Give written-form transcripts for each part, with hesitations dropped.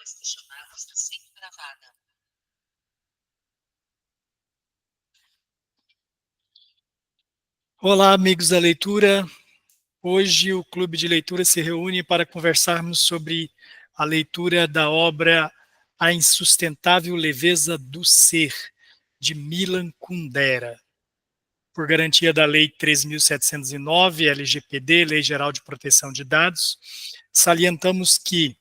Esta chamada está sendo gravada. Olá, amigos da leitura. Hoje o Clube de Leitura se reúne para conversarmos sobre a leitura da obra A Insustentável Leveza do Ser, de Milan Kundera. Por garantia da Lei 3.709, LGPD, Lei Geral de Proteção de Dados, salientamos que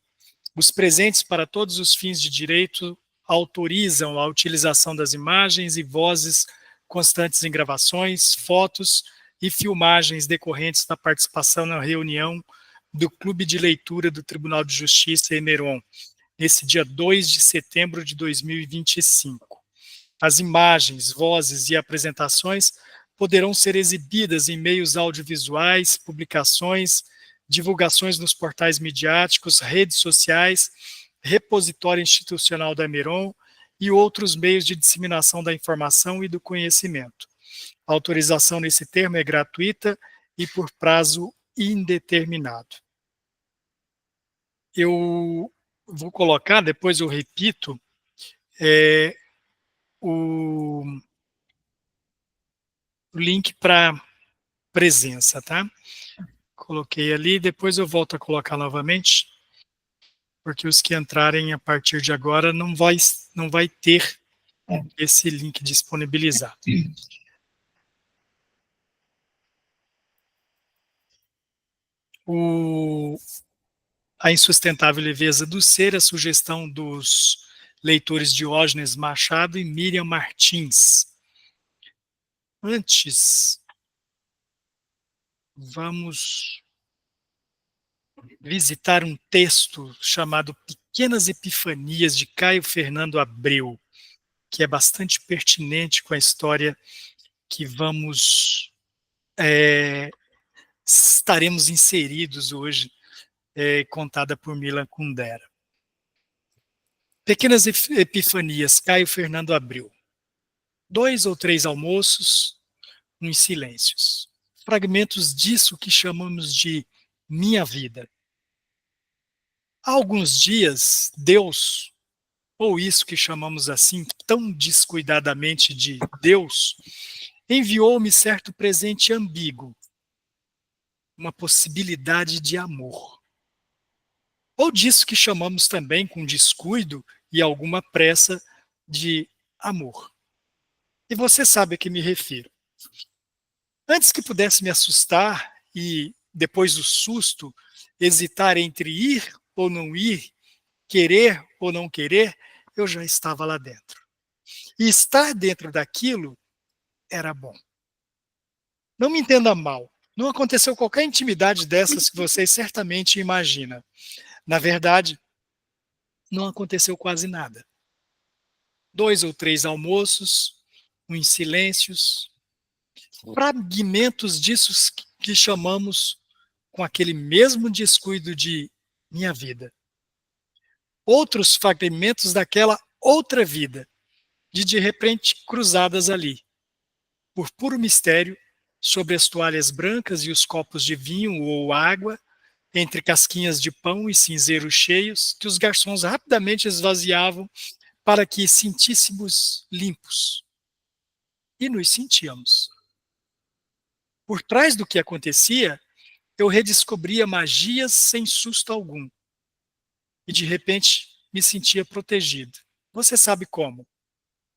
os presentes para todos os fins de direito autorizam a utilização das imagens e vozes constantes em gravações, fotos e filmagens decorrentes da participação na reunião do Clube de Leitura do Tribunal de Justiça Emeron, nesse dia 2 de setembro de 2025. As imagens, vozes e apresentações poderão ser exibidas em meios audiovisuais, publicações, divulgações nos portais midiáticos, redes sociais, repositório institucional da Emeron e outros meios de disseminação da informação e do conhecimento. A autorização nesse termo é gratuita e por prazo indeterminado. Eu vou colocar, depois eu repito, o link para presença, tá? Coloquei ali, depois eu volto a colocar novamente, porque os que entrarem a partir de agora não vai ter esse link disponibilizado. A Insustentável Leveza do Ser, a sugestão dos leitores Diógenes Machado e Miriam Martins. Antes, vamos visitar um texto chamado Pequenas Epifanias, de Caio Fernando Abreu, que é bastante pertinente com a história que estaremos inseridos hoje, contada por Milan Kundera. Pequenas Epifanias, Caio Fernando Abreu. 2 ou 3 almoços, uns silêncios. Fragmentos disso que chamamos de minha vida. Há alguns dias, Deus, ou isso que chamamos assim tão descuidadamente de Deus, enviou-me certo presente ambíguo, uma possibilidade de amor. Ou disso que chamamos também, com descuido e alguma pressa, de amor. E você sabe a que me refiro. Antes que pudesse me assustar e, depois do susto, hesitar entre ir ou não ir, querer ou não querer, eu já estava lá dentro. E estar dentro daquilo era bom. Não me entenda mal, não aconteceu qualquer intimidade dessas que vocês certamente imaginam. Na verdade, não aconteceu quase nada. 2 ou 3 almoços, uns silêncios, fragmentos disso que chamamos, com aquele mesmo descuido, de minha vida. Outros fragmentos daquela outra vida, de repente cruzadas ali, por puro mistério, sobre as toalhas brancas e os copos de vinho ou água, entre casquinhas de pão e cinzeiros cheios, que os garçons rapidamente esvaziavam para que sentíssemos limpos. E nos sentíamos. Por trás do que acontecia, eu redescobria magias sem susto algum. E de repente me sentia protegido. Você sabe como?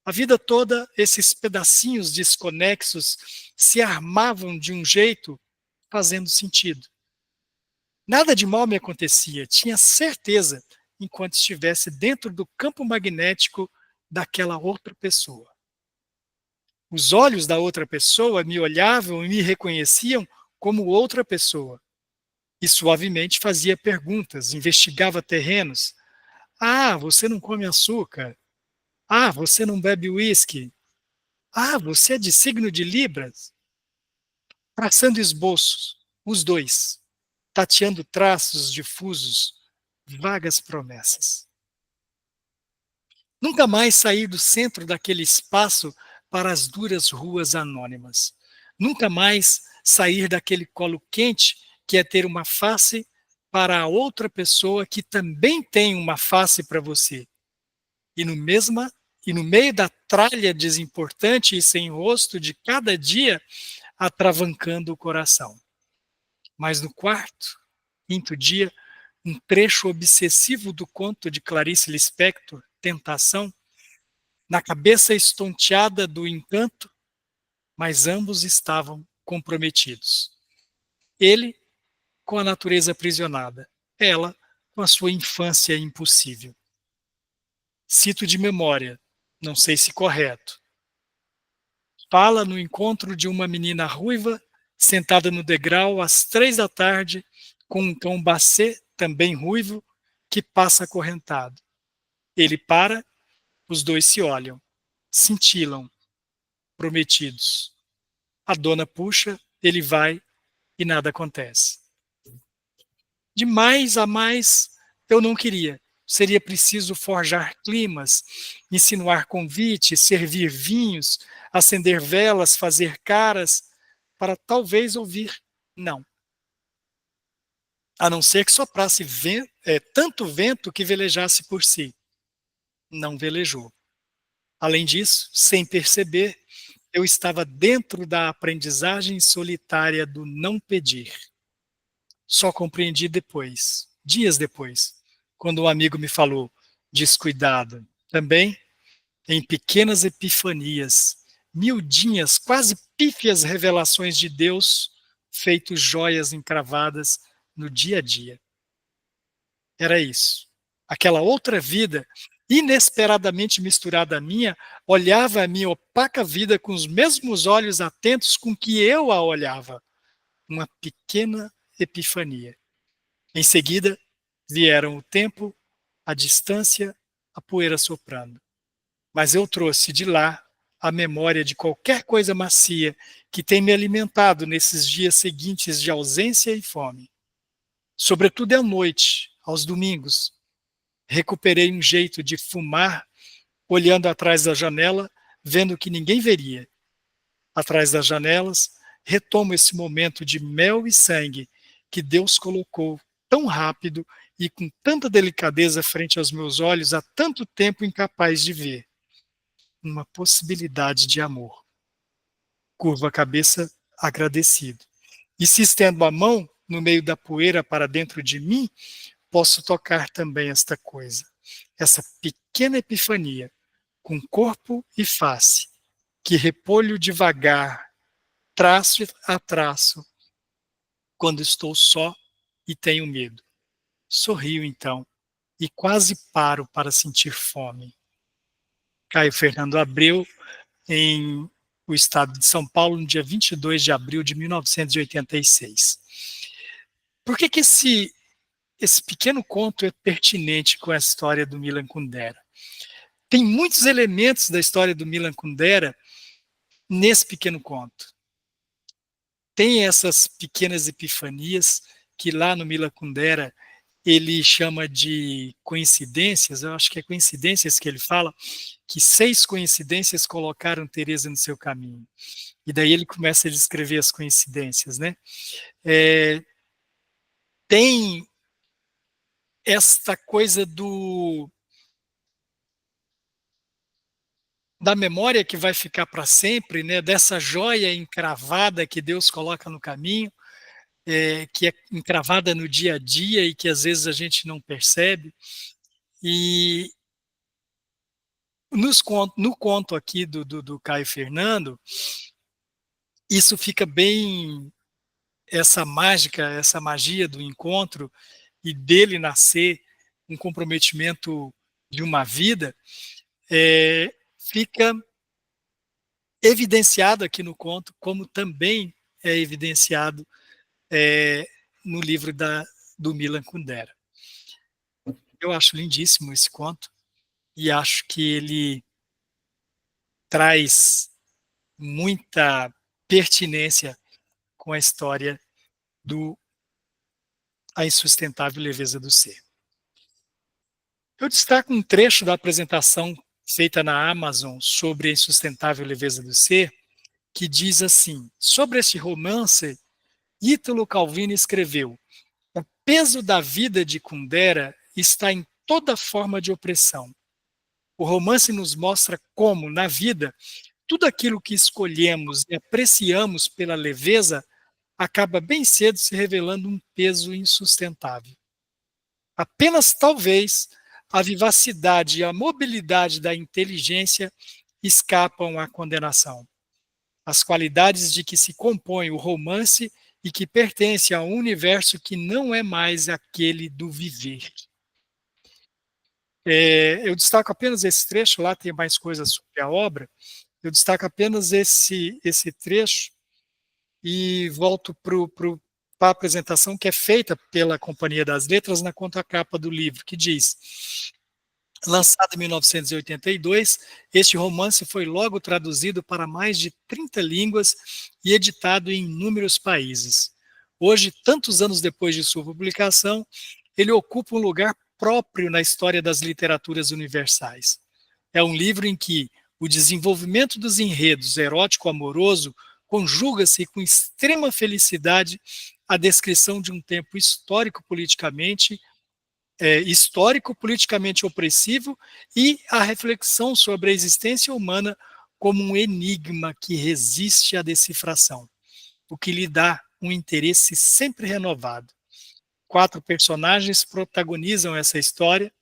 A vida toda, esses pedacinhos desconexos se armavam de um jeito fazendo sentido. Nada de mal me acontecia, tinha certeza, enquanto estivesse dentro do campo magnético daquela outra pessoa. Os olhos da outra pessoa me olhavam e me reconheciam como outra pessoa. E suavemente fazia perguntas, investigava terrenos. Ah, você não come açúcar? Ah, você não bebe uísque? Ah, você é de signo de Libras? Traçando esboços, os dois, tateando traços difusos, vagas promessas. Nunca mais saí do centro daquele espaço para as duras ruas anônimas. Nunca mais sair daquele colo quente que é ter uma face para a outra pessoa que também tem uma face para você. E no meio da tralha desimportante e sem rosto de cada dia, atravancando o coração. Mas no quarto, quinto dia, um trecho obsessivo do conto de Clarice Lispector, Tentação, na cabeça estonteada do encanto, mas ambos estavam comprometidos. Ele com a natureza aprisionada, ela com a sua infância impossível. Cito de memória, não sei se correto. Fala no encontro de uma menina ruiva, sentada no degrau às 3 da tarde, com um cão Basset, também ruivo, que passa acorrentado. Ele para, os dois se olham, cintilam, prometidos. A dona puxa, ele vai e nada acontece. De mais a mais, eu não queria. Seria preciso forjar climas, insinuar convites, servir vinhos, acender velas, fazer caras, para talvez ouvir não. A não ser que soprasse tanto vento que velejasse por si. Não velejou. Além disso, sem perceber, eu estava dentro da aprendizagem solitária do não pedir. Só compreendi depois, dias depois, quando um amigo me falou, descuidado, também em pequenas epifanias, miudinhas, quase pífias revelações de Deus, feitos joias encravadas no dia a dia. Era isso. Aquela outra vida, inesperadamente misturada à minha, olhava a minha opaca vida com os mesmos olhos atentos com que eu a olhava. Uma pequena epifania. Em seguida, vieram o tempo, a distância, a poeira soprando. Mas eu trouxe de lá a memória de qualquer coisa macia que tem me alimentado nesses dias seguintes de ausência e fome. Sobretudo à noite, aos domingos, recuperei um jeito de fumar, olhando atrás da janela, vendo que ninguém veria. Atrás das janelas, retomo esse momento de mel e sangue que Deus colocou tão rápido e com tanta delicadeza frente aos meus olhos há tanto tempo incapaz de ver. Uma possibilidade de amor. Curvo a cabeça agradecido. E se estendo a mão no meio da poeira para dentro de mim, posso tocar também esta coisa, essa pequena epifania, com corpo e face, que repolho devagar, traço a traço, quando estou só e tenho medo. Sorrio então e quase paro para sentir fome. Caio Fernando Abreu, em o estado de São Paulo, no dia 22 de abril de 1986. Por que esse pequeno conto é pertinente com a história do Milan Kundera? Tem muitos elementos da história do Milan Kundera nesse pequeno conto. Tem essas pequenas epifanias que lá no Milan Kundera ele chama de coincidências, eu acho que é coincidências que ele fala, que 6 coincidências colocaram Teresa no seu caminho. E daí ele começa a descrever as coincidências, né? Tem esta coisa da memória que vai ficar para sempre, né? Dessa joia encravada que Deus coloca no caminho, que é encravada no dia a dia e que às vezes a gente não percebe. E no conto aqui do Caio Fernando, isso fica bem, essa mágica, essa magia do encontro e dele nascer um comprometimento de uma vida, fica evidenciado aqui no conto, como também é evidenciado no livro do Milan Kundera. Eu acho lindíssimo esse conto e acho que ele traz muita pertinência com a história do A Insustentável Leveza do Ser. Eu destaco um trecho da apresentação feita na Amazon sobre A Insustentável Leveza do Ser, que diz assim: sobre este romance, Ítalo Calvino escreveu: peso da vida de Kundera está em toda forma de opressão. O romance nos mostra como, na vida, tudo aquilo que escolhemos e apreciamos pela leveza acaba bem cedo se revelando um peso insustentável. Apenas talvez a vivacidade e a mobilidade da inteligência escapam à condenação. As qualidades de que se compõe o romance e que pertence a um universo que não é mais aquele do viver. Eu destaco apenas esse trecho, lá tem mais coisas sobre a obra, eu destaco apenas esse trecho e volto para a apresentação que é feita pela Companhia das Letras na contracapa do livro, que diz: lançado em 1982, este romance foi logo traduzido para mais de 30 línguas e editado em inúmeros países. Hoje, tantos anos depois de sua publicação, ele ocupa um lugar próprio na história das literaturas universais. É um livro em que o desenvolvimento dos enredos erótico-amoroso conjuga-se com extrema felicidade a descrição de um tempo histórico-politicamente opressivo e a reflexão sobre a existência humana como um enigma que resiste à decifração, o que lhe dá um interesse sempre renovado. 4 personagens protagonizam essa história,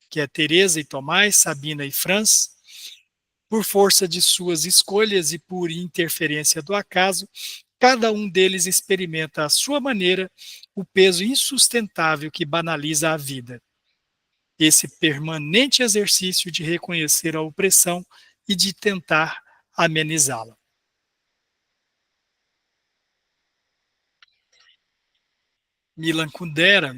que é Teresa e Tomás, Sabina e Franz. Por força de suas escolhas e por interferência do acaso, cada um deles experimenta à sua maneira o peso insustentável que banaliza a vida. Esse permanente exercício de reconhecer a opressão e de tentar amenizá-la. Milan Kundera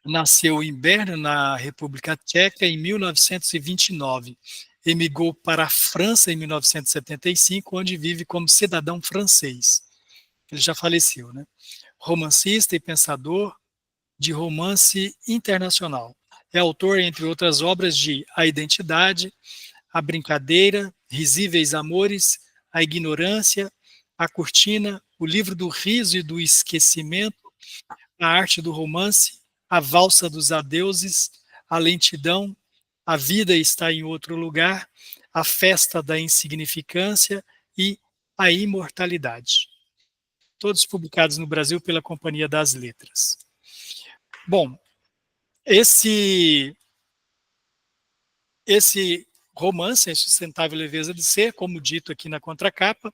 nasceu em Berna, na República Tcheca, em 1929. Emigrou para a França em 1975, onde vive como cidadão francês. Ele já faleceu, né? Romancista e pensador de romance internacional. É autor, entre outras obras, de A Identidade, A Brincadeira, Risíveis Amores, A Ignorância, A Cortina, O Livro do Riso e do Esquecimento, A Arte do Romance, A Valsa dos Adeuses, A Lentidão, A Vida Está em Outro Lugar, A Festa da Insignificância e A Imortalidade. Todos publicados no Brasil pela Companhia das Letras. Bom, esse romance, A Insustentável Leveza de Ser, como dito aqui na contracapa,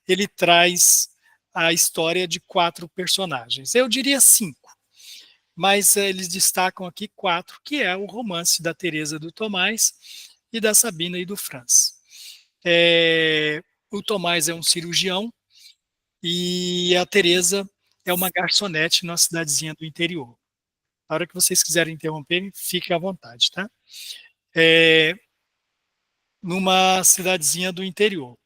ele traz a história de 4 personagens. Eu diria 5, mas eles destacam aqui 4, que é o romance da Teresa do Tomás e da Sabina e do Franz. O Tomás é um cirurgião e a Teresa é uma garçonete numa cidadezinha do interior. A hora que vocês quiserem interromper, fiquem à vontade, tá? Numa cidadezinha do interior.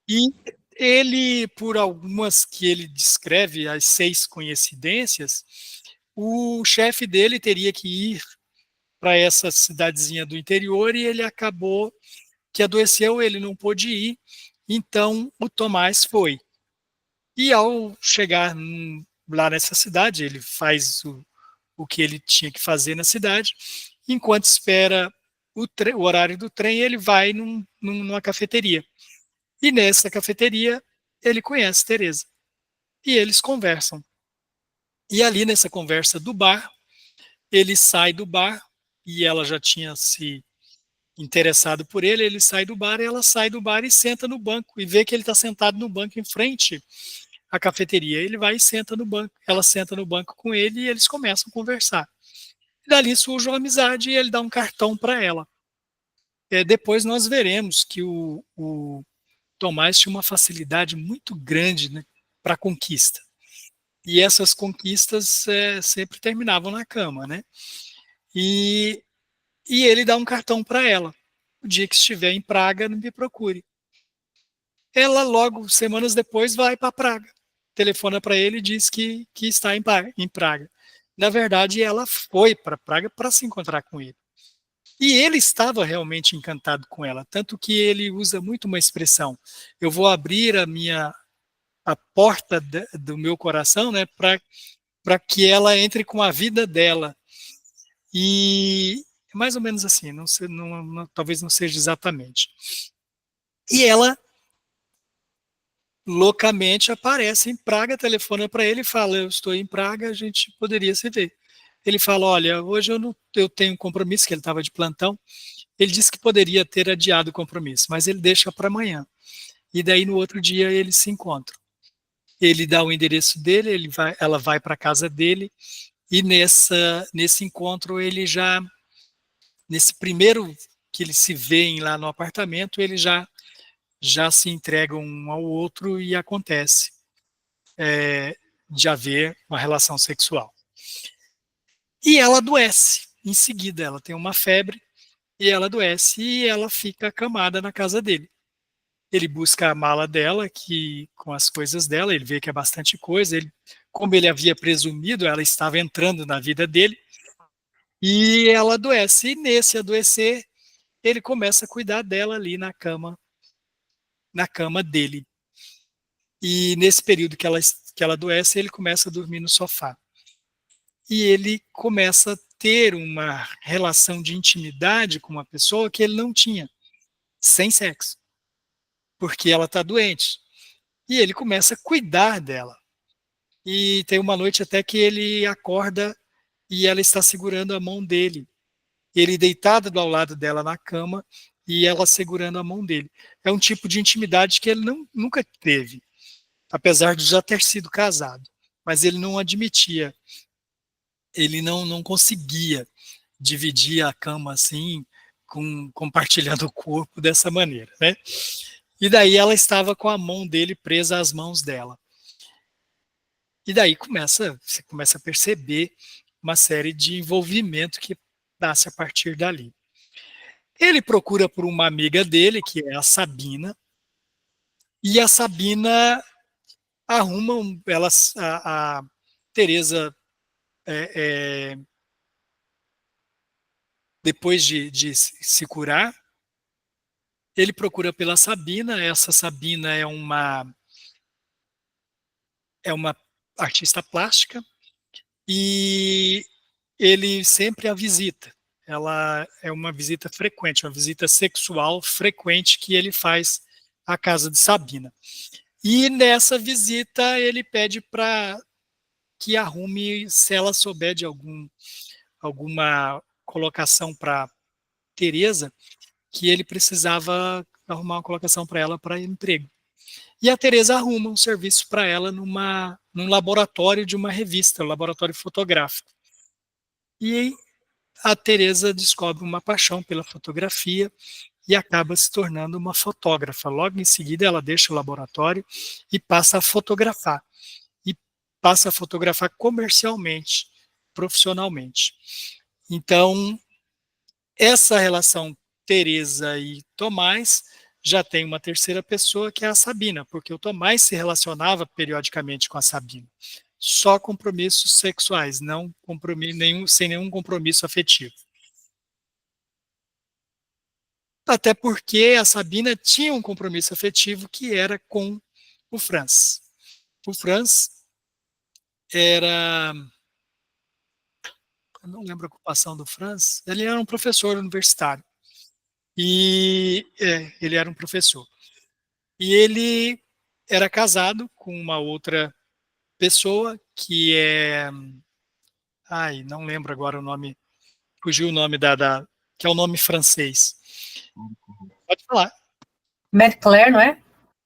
E ele, por algumas que ele descreve, as 6 coincidências, o chefe dele teria que ir para essa cidadezinha do interior e ele acabou que adoeceu, ele não pôde ir, então o Tomás foi. E ao chegar lá nessa cidade, ele faz o que ele tinha que fazer na cidade, enquanto espera o horário do trem, ele vai numa cafeteria. E nessa cafeteria, ele conhece Teresa. E eles conversam. E ali nessa conversa do bar, ele sai do bar, e ela já tinha se interessado por ele, ele sai do bar, e ela sai do bar e senta no banco, e vê que ele está sentado no banco em frente à cafeteria. Ele vai e senta no banco, ela senta no banco com ele, e eles começam a conversar. E dali surge uma amizade, e ele dá um cartão para ela. Depois nós veremos que o Tomás tinha uma facilidade muito grande, né, para a conquista. E essas conquistas sempre terminavam na cama, né? E ele dá um cartão para ela. O dia que estiver em Praga, não me procure. Ela, logo, semanas depois, vai para Praga. Telefona para ele e diz que está em Praga. Na verdade, ela foi para Praga para se encontrar com ele. E ele estava realmente encantado com ela, tanto que ele usa muito uma expressão: eu vou abrir a minha a porta do meu coração, né, para que ela entre com a vida dela. E é mais ou menos assim, talvez não seja exatamente. E ela loucamente aparece em Praga, telefona para ele e fala: eu estou em Praga, a gente poderia se ver. Ele fala: olha, hoje eu tenho um compromisso, que ele estava de plantão. Ele disse que poderia ter adiado o compromisso, mas ele deixa para amanhã. E daí no outro dia eles se encontram. Ele dá o endereço dele, ela vai para a casa dele, e nesse encontro nesse primeiro que eles se veem lá no apartamento, eles já se entregam um ao outro e acontece de haver uma relação sexual. E ela adoece em seguida, ela tem uma febre e ela adoece e ela fica acamada na casa dele. Ele busca a mala dela, com as coisas dela, ele vê que é bastante coisa, como ele havia presumido, ela estava entrando na vida dele, e ela adoece. E nesse adoecer, ele começa a cuidar dela ali na cama dele. E nesse período que ela adoece, ele começa a dormir no sofá. E ele começa a ter uma relação de intimidade com uma pessoa que ele não tinha, sem sexo, porque ela está doente. E ele começa a cuidar dela. E tem uma noite até que ele acorda e ela está segurando a mão dele. Ele deitado ao lado dela na cama e ela segurando a mão dele. É um tipo de intimidade que ele nunca teve, apesar de já ter sido casado. Mas ele não admitia, ele não conseguia dividir a cama assim, compartilhando o corpo dessa maneira, né? E daí ela estava com a mão dele presa às mãos dela. E daí você começa a perceber uma série de envolvimento que nasce a partir dali. Ele procura por uma amiga dele, que é a Sabina, e a Sabina arruma, a Teresa, é, depois de se curar, ele procura pela Sabina. Essa Sabina é uma artista plástica e ele sempre a visita. Ela é uma visita frequente, uma visita sexual frequente que ele faz à casa de Sabina. E nessa visita ele pede para que arrume, se ela souber de alguma colocação para Teresa, que ele precisava arrumar uma colocação para ela para emprego. E a Teresa arruma um serviço para ela num laboratório de uma revista, um laboratório fotográfico. E a Teresa descobre uma paixão pela fotografia e acaba se tornando uma fotógrafa. Logo em seguida, ela deixa o laboratório e passa a fotografar. E passa a fotografar comercialmente, profissionalmente. Então, essa relação Teresa e Tomás já tem uma terceira pessoa, que é a Sabina, porque o Tomás se relacionava periodicamente com a Sabina. Só compromissos sexuais, não sem nenhum compromisso afetivo. Até porque a Sabina tinha um compromisso afetivo que era com o Franz. O Franz era... Eu não lembro a ocupação do Franz. Ele era um professor universitário. Ele era um professor. E ele era casado com uma outra pessoa que é... Ai, não lembro agora o nome. Fugiu o nome que é o nome francês. Pode falar. Marie Claire, não é?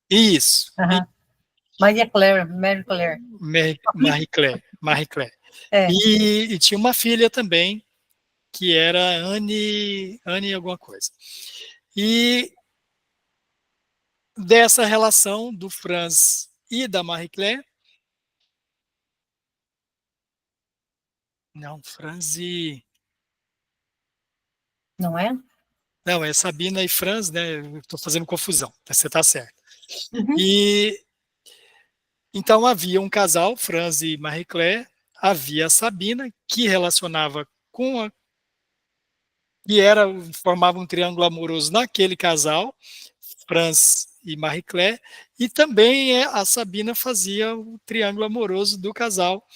Isso. Uhum. Marie Claire. Marie Claire. É. E tinha uma filha também, que era Anne alguma coisa. E dessa relação do Franz e da Marie Claire, não, Franz e... Não é? Não, é Sabina e Franz, né? Estou fazendo confusão, você está certo. Uhum. E então havia um casal, Franz e Marie Claire, havia a Sabina, que relacionava com a... que formava um triângulo amoroso naquele casal, Franz e Marie Claire, e também a Sabina fazia o triângulo amoroso do casal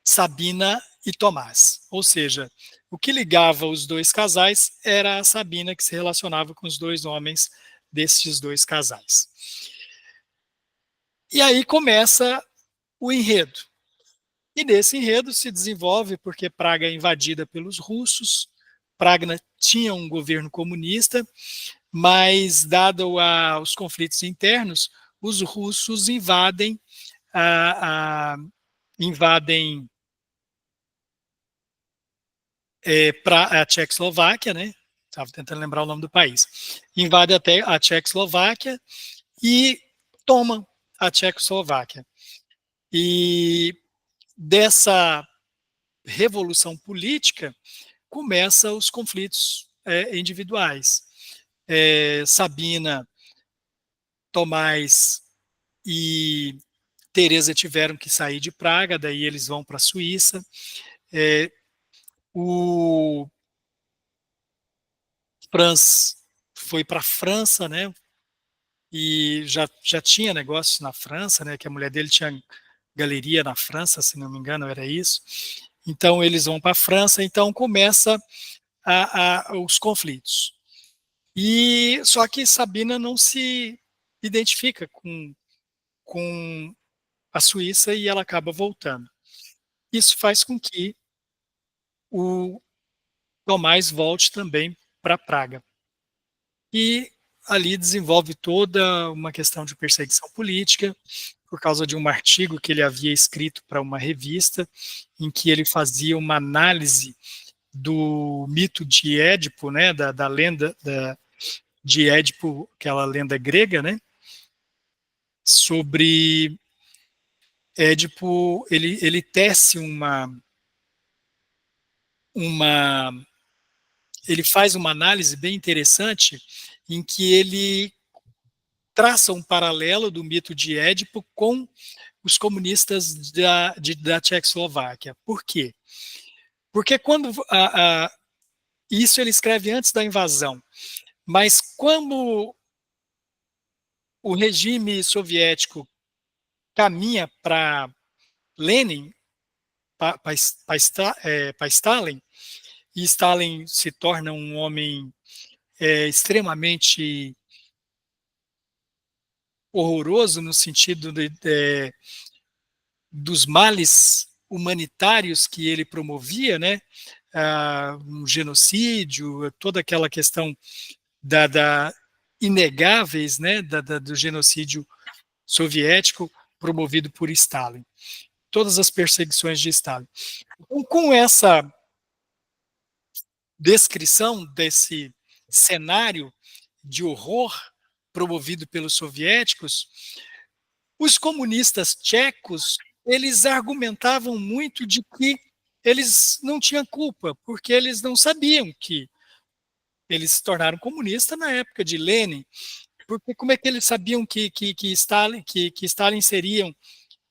Sabina e Tomás. Ou seja, o que ligava os dois casais era a Sabina, que se relacionava com os dois homens destes dois casais. E aí começa o enredo. E nesse enredo se desenvolve porque Praga é invadida pelos russos. Praga tinha um governo comunista, mas, dado os conflitos internos, os russos invadem para a Tchecoslováquia, né? Estava tentando lembrar o nome do país. Invade até a Tchecoslováquia e toma a Tchecoslováquia. E dessa revolução política começam os conflitos individuais. Sabina, Tomás e Teresa tiveram que sair de Praga, daí eles vão para a Suíça. O Franz foi para a França, né? E já tinha negócios na França, né? Que a mulher dele tinha galeria na França, se não me engano, era isso. Então eles vão para a França, então começa os conflitos. E só que Sabina não se identifica com a Suíça e ela acaba voltando. Isso faz com que o Tomás volte também para Praga. E ali desenvolve toda uma questão de perseguição política, por causa de um artigo que ele havia escrito para uma revista, em que ele fazia uma análise do mito de Édipo, né, da lenda de Édipo, aquela lenda grega, né, sobre Édipo. Ele tece ele faz uma análise bem interessante em que ele traça um paralelo do mito de Édipo com os comunistas da Tchecoslováquia. Por quê? Porque quando isso ele escreve antes da invasão, mas quando o regime soviético caminha para Lenin, para Stalin, e Stalin se torna um homem extremamente horroroso no sentido dos males humanitários que ele promovia, né? Um genocídio, toda aquela questão inegáveis, né? Do genocídio soviético promovido por Stalin. Todas as perseguições de Stalin. Então, com essa descrição desse cenário de horror promovido pelos soviéticos, os comunistas tchecos, eles argumentavam muito de que eles não tinham culpa, porque eles não sabiam que eles se tornaram comunistas na época de Lenin, porque como é que eles sabiam que Stalin seria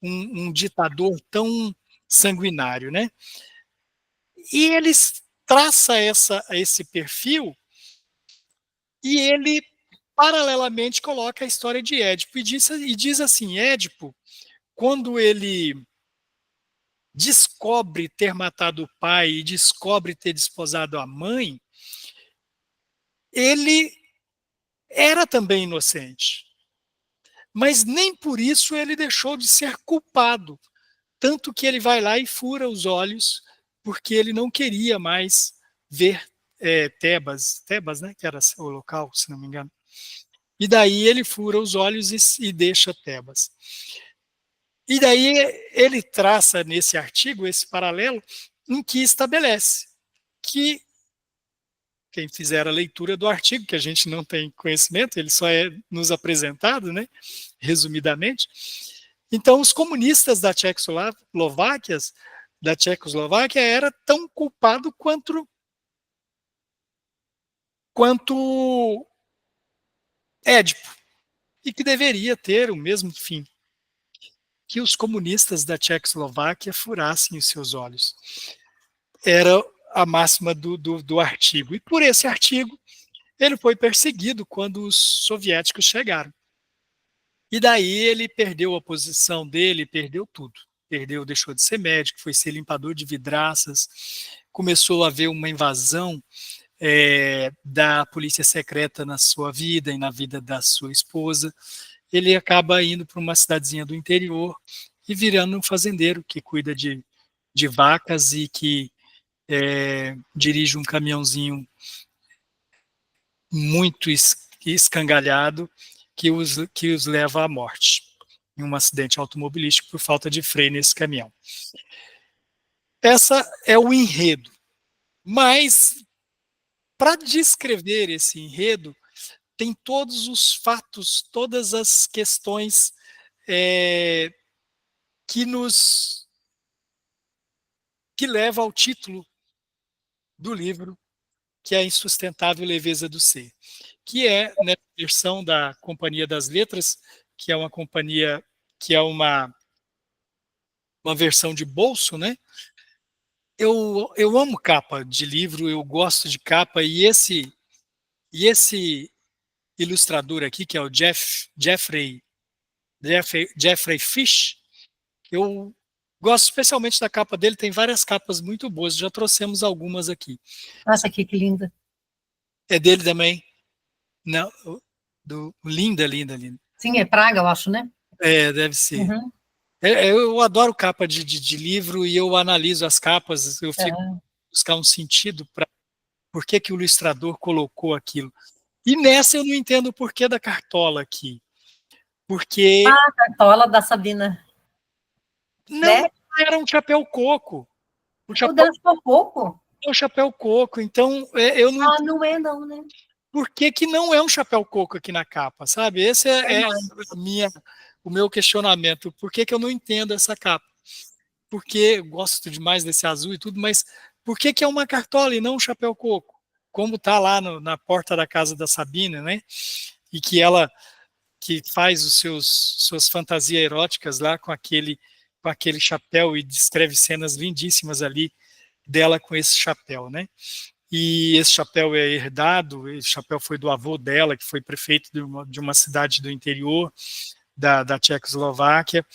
um ditador tão sanguinário, né? E eles traça esse perfil e ele paralelamente coloca a história de Édipo e diz assim: Édipo, quando ele descobre ter matado o pai e descobre ter desposado a mãe, ele era também inocente. Mas nem por isso ele deixou de ser culpado. Tanto que ele vai lá e fura os olhos, porque ele não queria mais ver Tebas, né, que era o local, se não me engano. E daí ele fura os olhos e deixa Tebas. E daí ele traça nesse artigo esse paralelo em que estabelece que quem fizer a leitura do artigo, que a gente não tem conhecimento, ele só é nos apresentado, né, resumidamente. Então, os comunistas da Tchecoslováquia era tão culpado quanto Édipo, e que deveria ter o mesmo fim, que os comunistas da Tchecoslováquia furassem os seus olhos. Era a máxima do artigo. E por esse artigo ele foi perseguido quando os soviéticos chegaram. E daí ele perdeu a posição dele, perdeu tudo. Perdeu, deixou de ser médico, foi ser limpador de vidraças, começou a haver uma invasão da polícia secreta na sua vida e na vida da sua esposa. Ele acaba indo para uma cidadezinha do interior e virando um fazendeiro que cuida de vacas e que dirige um caminhãozinho muito escangalhado que os leva à morte em um acidente automobilístico por falta de freio nesse caminhão. Essa é o enredo. Mas, para descrever esse enredo, tem todos os fatos, todas as questões que levam ao título do livro, que é A Insustentável Leveza do Ser, que é nessa versão da Companhia das Letras, que é uma companhia, que é uma versão de bolso, né? Eu amo capa de livro, eu gosto de capa, e esse ilustrador aqui, que é o Jeffrey Fish, eu gosto especialmente da capa dele, tem várias capas muito boas, já trouxemos algumas aqui. Nossa, aqui, que linda. É dele também? Não, linda. Sim, é Praga, eu acho, né? Deve ser. Uhum. Eu adoro capa de livro e eu analiso as capas, eu fico buscar um sentido para por que o ilustrador colocou aquilo. E nessa eu não entendo o porquê da cartola aqui. Porque... a cartola da Sabina. Não, né? era um chapéu coco. O chapéu coco? É um chapéu coco, então eu não... não é não, né? Por que não é um chapéu coco aqui na capa, sabe? Esse é o meu questionamento. Por que eu não entendo essa capa? Porque gosto demais desse azul e tudo, mas por que é uma cartola e não um chapéu coco? Como está lá na porta da casa da Sabina, né? E que ela que faz suas fantasias eróticas lá com aquele chapéu e descreve cenas lindíssimas ali dela com esse chapéu, né? E esse chapéu é herdado, esse chapéu foi do avô dela, que foi prefeito de uma cidade do interior da Tchecoslováquia,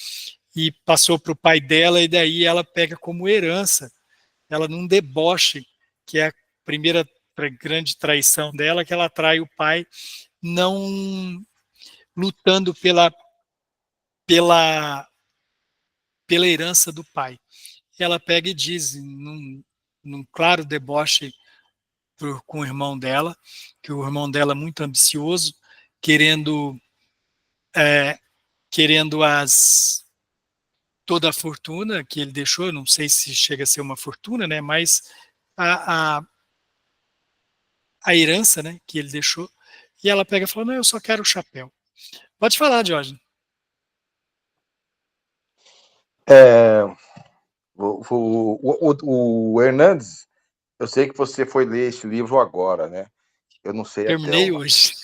e passou para o pai dela, e daí ela pega como herança, ela num deboche, que é a primeira grande traição dela, que ela trai o pai, não lutando pela herança do pai. Ela pega e diz, num claro deboche com o irmão dela, que o irmão dela é muito ambicioso, querendo toda a fortuna que ele deixou, não sei se chega a ser uma fortuna, né, mas a herança, né, que ele deixou, e ela pega e fala, não, eu só quero o chapéu. Pode falar, Diógenes. O Hernandes, eu sei que você foi ler esse livro agora, né? Eu não sei a Terminei Thelma. hoje.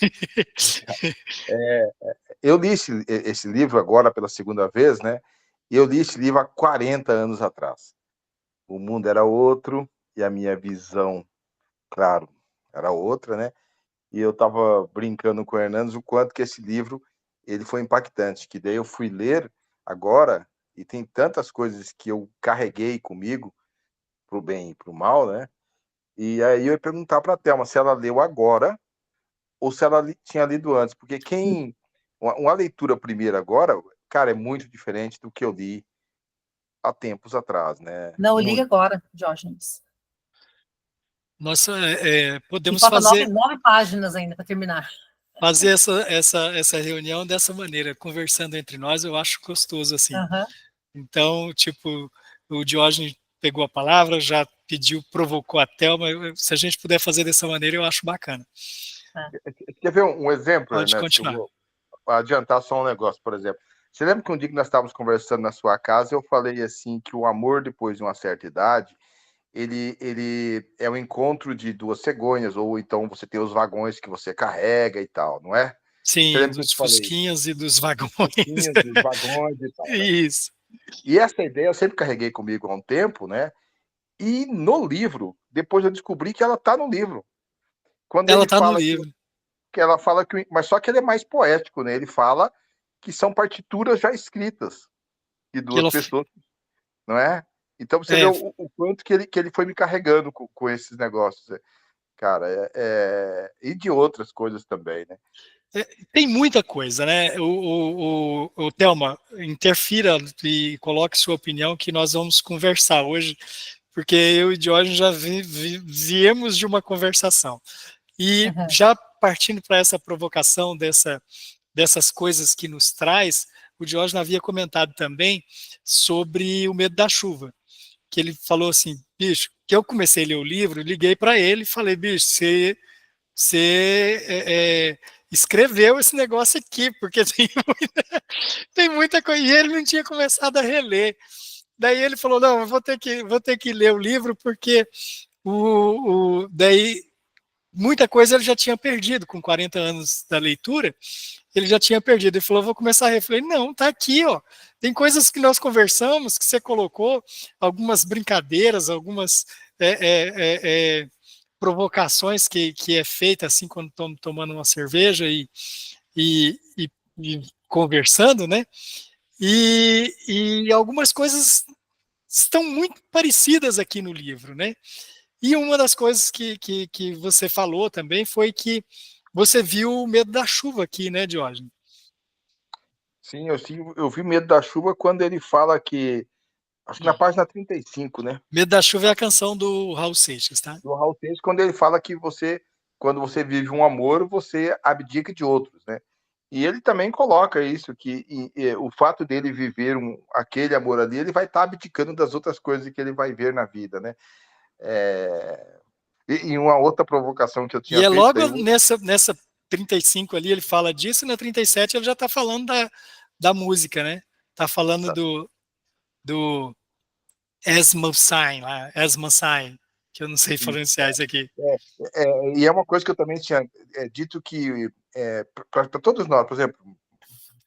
Eu li esse livro agora pela segunda vez, né? E eu li esse livro há 40 anos atrás. O mundo era outro e a minha visão, claro, era outra, né? E eu estava brincando com o Hernandes o quanto que esse livro ele foi impactante, que daí eu fui ler agora e tem tantas coisas que eu carreguei comigo, pro bem e pro mal, né? E aí eu ia perguntar para a Thelma se ela leu agora ou se ela tinha lido antes, porque uma leitura primeira agora, cara, é muito diferente do que eu li há tempos atrás, né? Não, Muito. liga agora, Diógenes. Nossa, podemos E falta fazer 9 páginas ainda para terminar. Fazer essa reunião dessa maneira, conversando entre nós, eu acho gostoso assim. Uhum. Então, tipo, o Diógenes pegou a palavra, já pediu, provocou a Thelma. Se a gente puder fazer dessa maneira, eu acho bacana. Quer ver um exemplo? Pode né? continuar. Eu vou adiantar só um negócio, por exemplo. Você lembra que um dia que nós estávamos conversando na sua casa, eu falei assim que o amor depois de uma certa idade, ele é o encontro de duas cegonhas, ou então você tem os vagões que você carrega e tal, não é? Sim, dos fusquinhas e dos vagões. Fusquinhas, dos vagões e tal. Né? Isso. E essa ideia eu sempre carreguei comigo há um tempo, né? E no livro, depois eu descobri que ela está no livro. quando Ela ele está no fala livro. que ela fala que, mas só que ele é mais poético, né? Ele fala que são partituras já escritas de Que duas ela, pessoas, não é? Então você vê é, o quanto que ele foi me carregando com esses negócios, cara, e de outras coisas também, né? tem muita coisa, né? O Thelma, interfira e coloque sua opinião que nós vamos conversar hoje, porque eu e Diógenes já viemos de uma conversação. E Uhum. já partindo para essa provocação dessas coisas que nos traz, o Diógenes havia comentado também sobre o medo da chuva, que ele falou assim, bicho, que eu comecei a ler o livro, liguei para ele e falei, bicho, você escreveu esse negócio aqui, porque tem muita coisa, e ele não tinha começado a reler. Daí ele falou, não, eu vou ter que ler o livro, porque daí muita coisa ele já tinha perdido, com 40 anos da leitura, ele já tinha perdido. Ele falou, vou começar a ler. Eu falei, não, tá aqui, ó. Tem coisas que nós conversamos, que você colocou, algumas brincadeiras, algumas provocações que é feita assim quando estamos tomando uma cerveja e, e conversando, né? E algumas coisas estão muito parecidas aqui no livro, né? E uma das coisas que você falou também foi que você viu o medo da chuva aqui, né, Diógenes? Sim, eu vi Medo da Chuva quando ele fala que, acho que na página 35, né? Medo da Chuva é a canção do Raul Seixas, tá? Do Raul Seixas, quando ele fala que quando você vive um amor, você abdica de outros, né? E ele também coloca isso, que o fato dele viver aquele amor ali, ele vai estar abdicando das outras coisas que ele vai ver na vida, né? E uma outra provocação que eu E tinha é feito, logo daí, nessa 35 ali, ele fala disso, e na 37 ele já está falando da música, né? Está falando do Esmosine, lá, Esmosine, que eu não sei pronunciar isso aqui. e é uma coisa que eu também tinha dito que, para todos nós, por exemplo,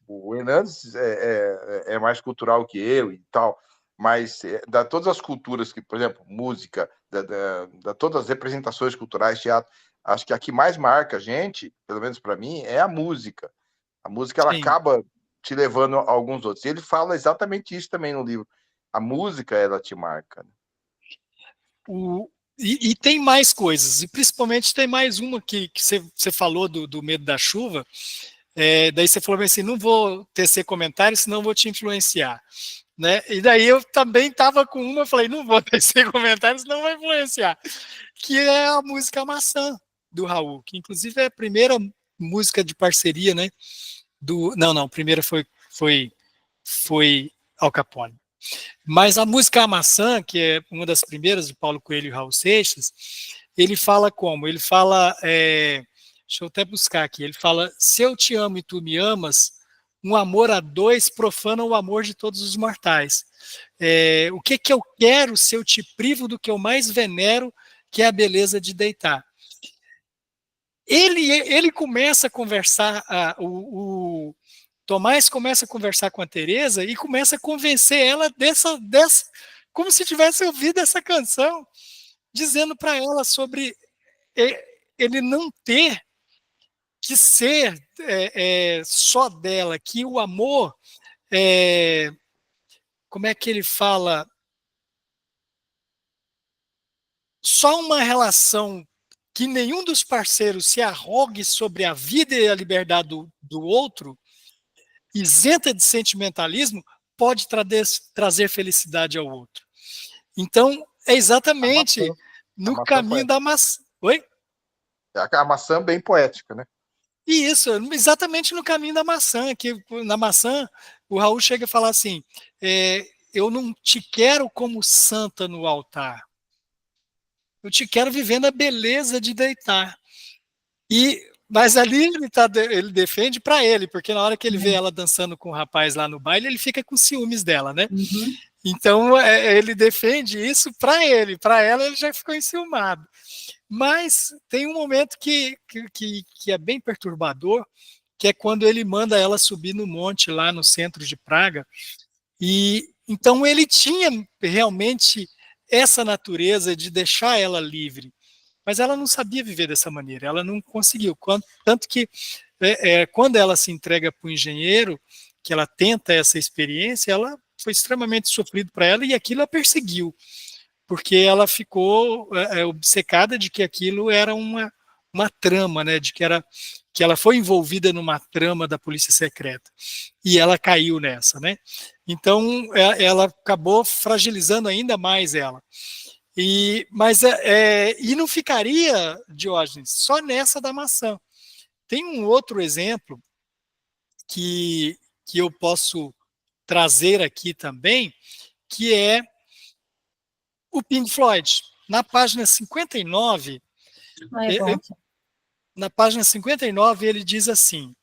o Hernandes é mais cultural que eu e tal, mas da todas as culturas, que, por exemplo, música, da todas as representações culturais, teatro, acho que a que mais marca a gente, pelo menos para mim, é a música. A música, ela Sim. acaba te levando a alguns outros. E ele fala exatamente isso também no livro. A música, ela te marca. Né? E tem mais coisas, e principalmente tem mais uma que você falou do medo da chuva, daí você falou assim, não vou tecer comentários, senão vou te influenciar. Né? E daí eu também estava com uma, falei, não vou tecer comentários, senão vai influenciar. Que é a música Maçã, do Raul, que inclusive é a primeira música de parceria, né? Não, a primeira foi Al Capone. Mas a música A Maçã, que é uma das primeiras de Paulo Coelho e Raul Seixas, ele fala como? Ele fala, deixa eu até buscar aqui, ele fala, se eu te amo e tu me amas, um amor a dois profana o amor de todos os mortais. O que eu quero se eu te privo do que eu mais venero, que é a beleza de deitar? Ele começa a conversar, o Tomás começa a conversar com a Teresa e começa a convencer ela dessa como se tivesse ouvido essa canção, dizendo para ela sobre ele não ter que ser só dela, que o amor, como é que ele fala? Só uma relação que nenhum dos parceiros se arrogue sobre a vida e a liberdade do outro, isenta de sentimentalismo, pode trazer felicidade ao outro. Então, é exatamente no caminho da maçã. Oi? É a maçã bem poética, né? E isso, exatamente no caminho da maçã, que na maçã o Raul chega a falar assim, eu não te quero como santa no altar, eu te quero vivendo a beleza de deitar. Mas ali ele defende para ele, porque na hora que ele vê ela dançando com o rapaz lá no baile, ele fica com ciúmes dela, né? Uhum. Então ele defende isso para ela ele já ficou enciumado. Mas tem um momento que é bem perturbador, que é quando ele manda ela subir no monte lá no centro de Praga. E então ele tinha realmente essa natureza de deixar ela livre. mas ela não sabia viver dessa maneira, ela não conseguiu. Tanto que quando ela se entrega para o engenheiro, que ela tenta essa experiência, ela foi extremamente sofrido para ela e aquilo a perseguiu, porque ela ficou obcecada de que aquilo era uma trama, né, de que ela foi envolvida numa trama da polícia secreta e ela caiu nessa, né? Então ela acabou fragilizando ainda mais ela. Mas não ficaria, Diógenes, só nessa da maçã. Tem um outro exemplo que eu posso trazer aqui também, que é o Pink Floyd. Na página 59, ele diz assim: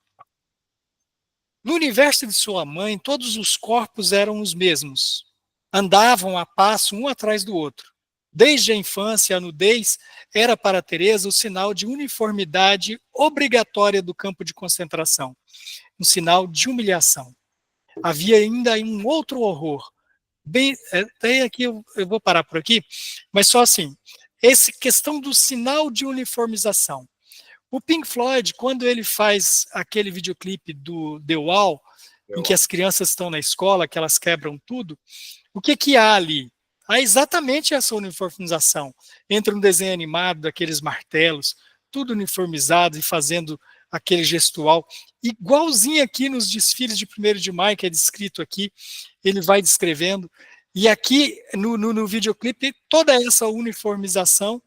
no universo de sua mãe, todos os corpos eram os mesmos. Andavam a passo um atrás do outro. Desde a infância, a nudez era para Teresa o sinal de uniformidade obrigatória do campo de concentração, um sinal de humilhação. Havia ainda um outro horror. Até aqui eu vou parar por aqui, mas só assim, essa questão do sinal de uniformização. O Pink Floyd, quando ele faz aquele videoclipe do The Wall, em que as crianças estão na escola, que elas quebram tudo, o que há ali? Há exatamente essa uniformização. Entra um desenho animado daqueles martelos, tudo uniformizado e fazendo aquele gestual, igualzinho aqui nos desfiles de 1º de maio, que é descrito aqui, ele vai descrevendo. E aqui, no videoclipe, toda essa uniformização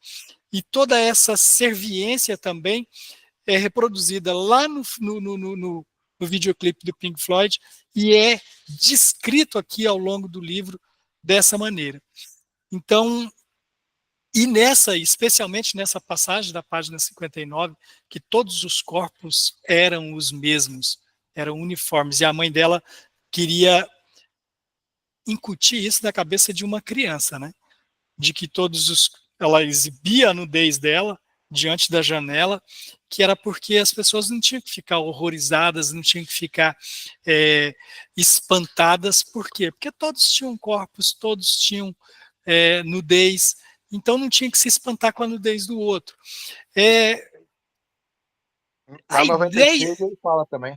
e toda essa serviência também é reproduzida lá no videoclipe do Pink Floyd e é descrito aqui ao longo do livro dessa maneira. Então, especialmente nessa passagem da página 59, que todos os corpos eram os mesmos, eram uniformes, e a mãe dela queria incutir isso na cabeça de uma criança, né? De que ela exibia a nudez dela diante da janela, que era porque as pessoas não tinham que ficar horrorizadas, não tinham que ficar espantadas. Por quê? Porque todos tinham corpos, todos tinham nudez, então não tinha que se espantar com a nudez do outro. Da 96 ele fala também.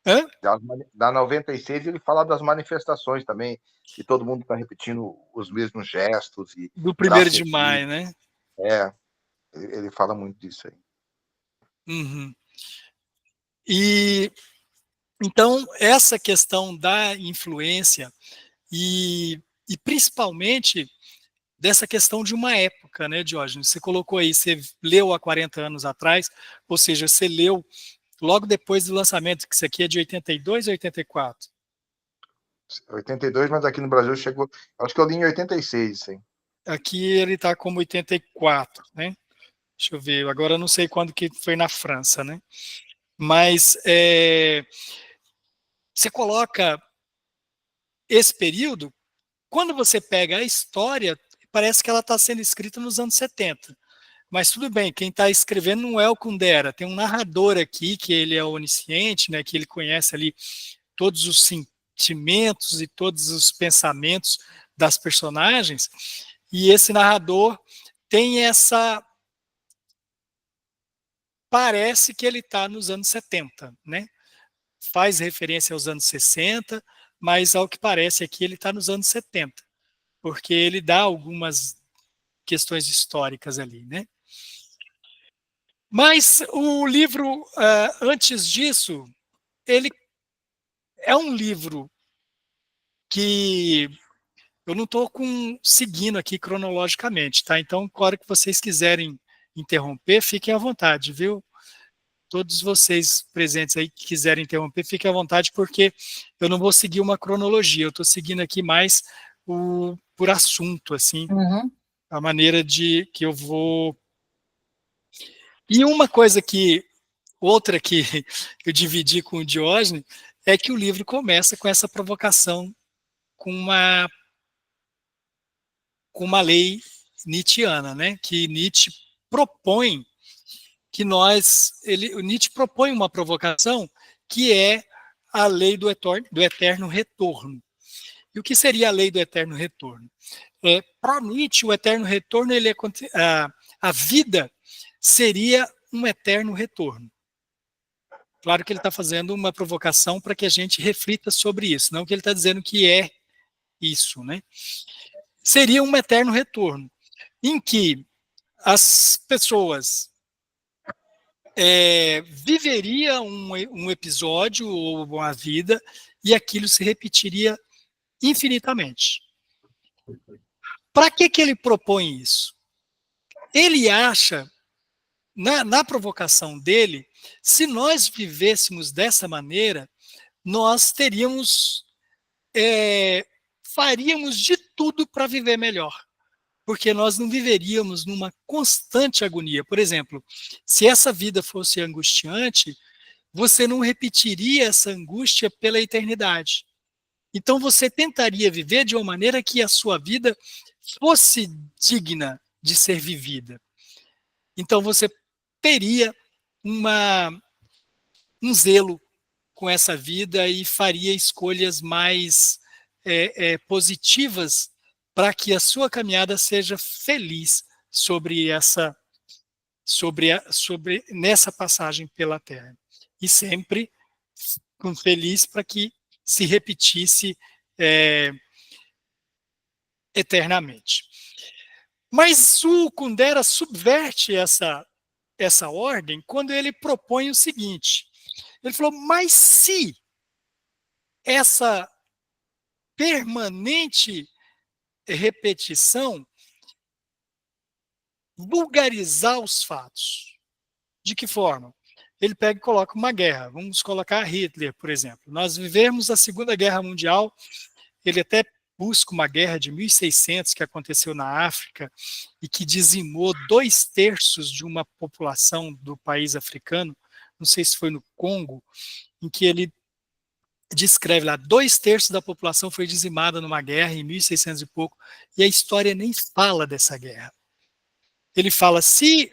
Hã? Da 96 ele fala das manifestações também, que todo mundo está repetindo os mesmos gestos. Do 1º de maio, né? Ele fala muito disso aí. Uhum. E então essa questão da influência e principalmente dessa questão de uma época, né, Diógenes? Você colocou aí, você leu há 40 anos atrás, ou seja, você leu logo depois do lançamento, que isso aqui é de 82 ou 84? 82, mas aqui no Brasil chegou, acho que eu li em 86, sim. Aqui ele está como 84, né? Deixa eu ver, agora eu não sei quando que foi na França, né? Mas você coloca esse período, quando você pega a história, parece que ela está sendo escrita nos anos 70. Mas tudo bem, quem está escrevendo não é o Kundera, tem um narrador aqui, que ele é onisciente, né, que ele conhece ali todos os sentimentos e todos os pensamentos das personagens, e esse narrador tem essa... Parece que ele está nos anos 70, né? Faz referência aos anos 60, mas ao que parece aqui ele está nos anos 70, porque ele dá algumas questões históricas ali, né? Mas o livro, antes disso, ele é um livro que eu não estou seguindo aqui cronologicamente, tá? Então, na hora que vocês quiserem interromper, fiquem à vontade, viu? Todos vocês presentes aí que quiserem interromper, fiquem à vontade, porque eu não vou seguir uma cronologia, eu estou seguindo aqui mais por assunto, assim, a maneira que eu vou... E outra que eu dividi com o Diógenes, é que o livro começa com essa provocação, com uma lei nietzschiana, né? Que Nietzsche propõe Nietzsche propõe uma provocação que é a lei do eterno retorno. E o que seria a lei do eterno retorno? Para Nietzsche, o eterno retorno, a vida seria um eterno retorno. Claro que ele está fazendo uma provocação para que a gente reflita sobre isso, não que ele está dizendo que é isso, né? Seria um eterno retorno, em que as pessoas viveriam um episódio ou uma vida e aquilo se repetiria infinitamente. Para que ele propõe isso? Ele acha, na provocação dele, se nós vivêssemos dessa maneira, nós faríamos de tudo para viver melhor, porque nós não viveríamos numa constante agonia. Por exemplo, se essa vida fosse angustiante, você não repetiria essa angústia pela eternidade. Então você tentaria viver de uma maneira que a sua vida fosse digna de ser vivida. Então você teria um zelo com essa vida e faria escolhas mais positivas para que a sua caminhada seja feliz nessa passagem pela Terra. E sempre feliz para que se repetisse eternamente. Mas o Kundera subverte essa ordem quando ele propõe o seguinte. Ele falou, mas se essa permanente repetição vulgarizar os fatos, de que forma? Ele pega e coloca uma guerra. Vamos colocar Hitler, por exemplo. Nós vivemos a Segunda Guerra Mundial, ele até busca uma guerra de 1600 que aconteceu na África e que dizimou 2/3 de uma população do país africano, não sei se foi no Congo, em que ele descreve lá, 2/3 da população foi dizimada numa guerra em 1600 e pouco, e a história nem fala dessa guerra. Ele fala, se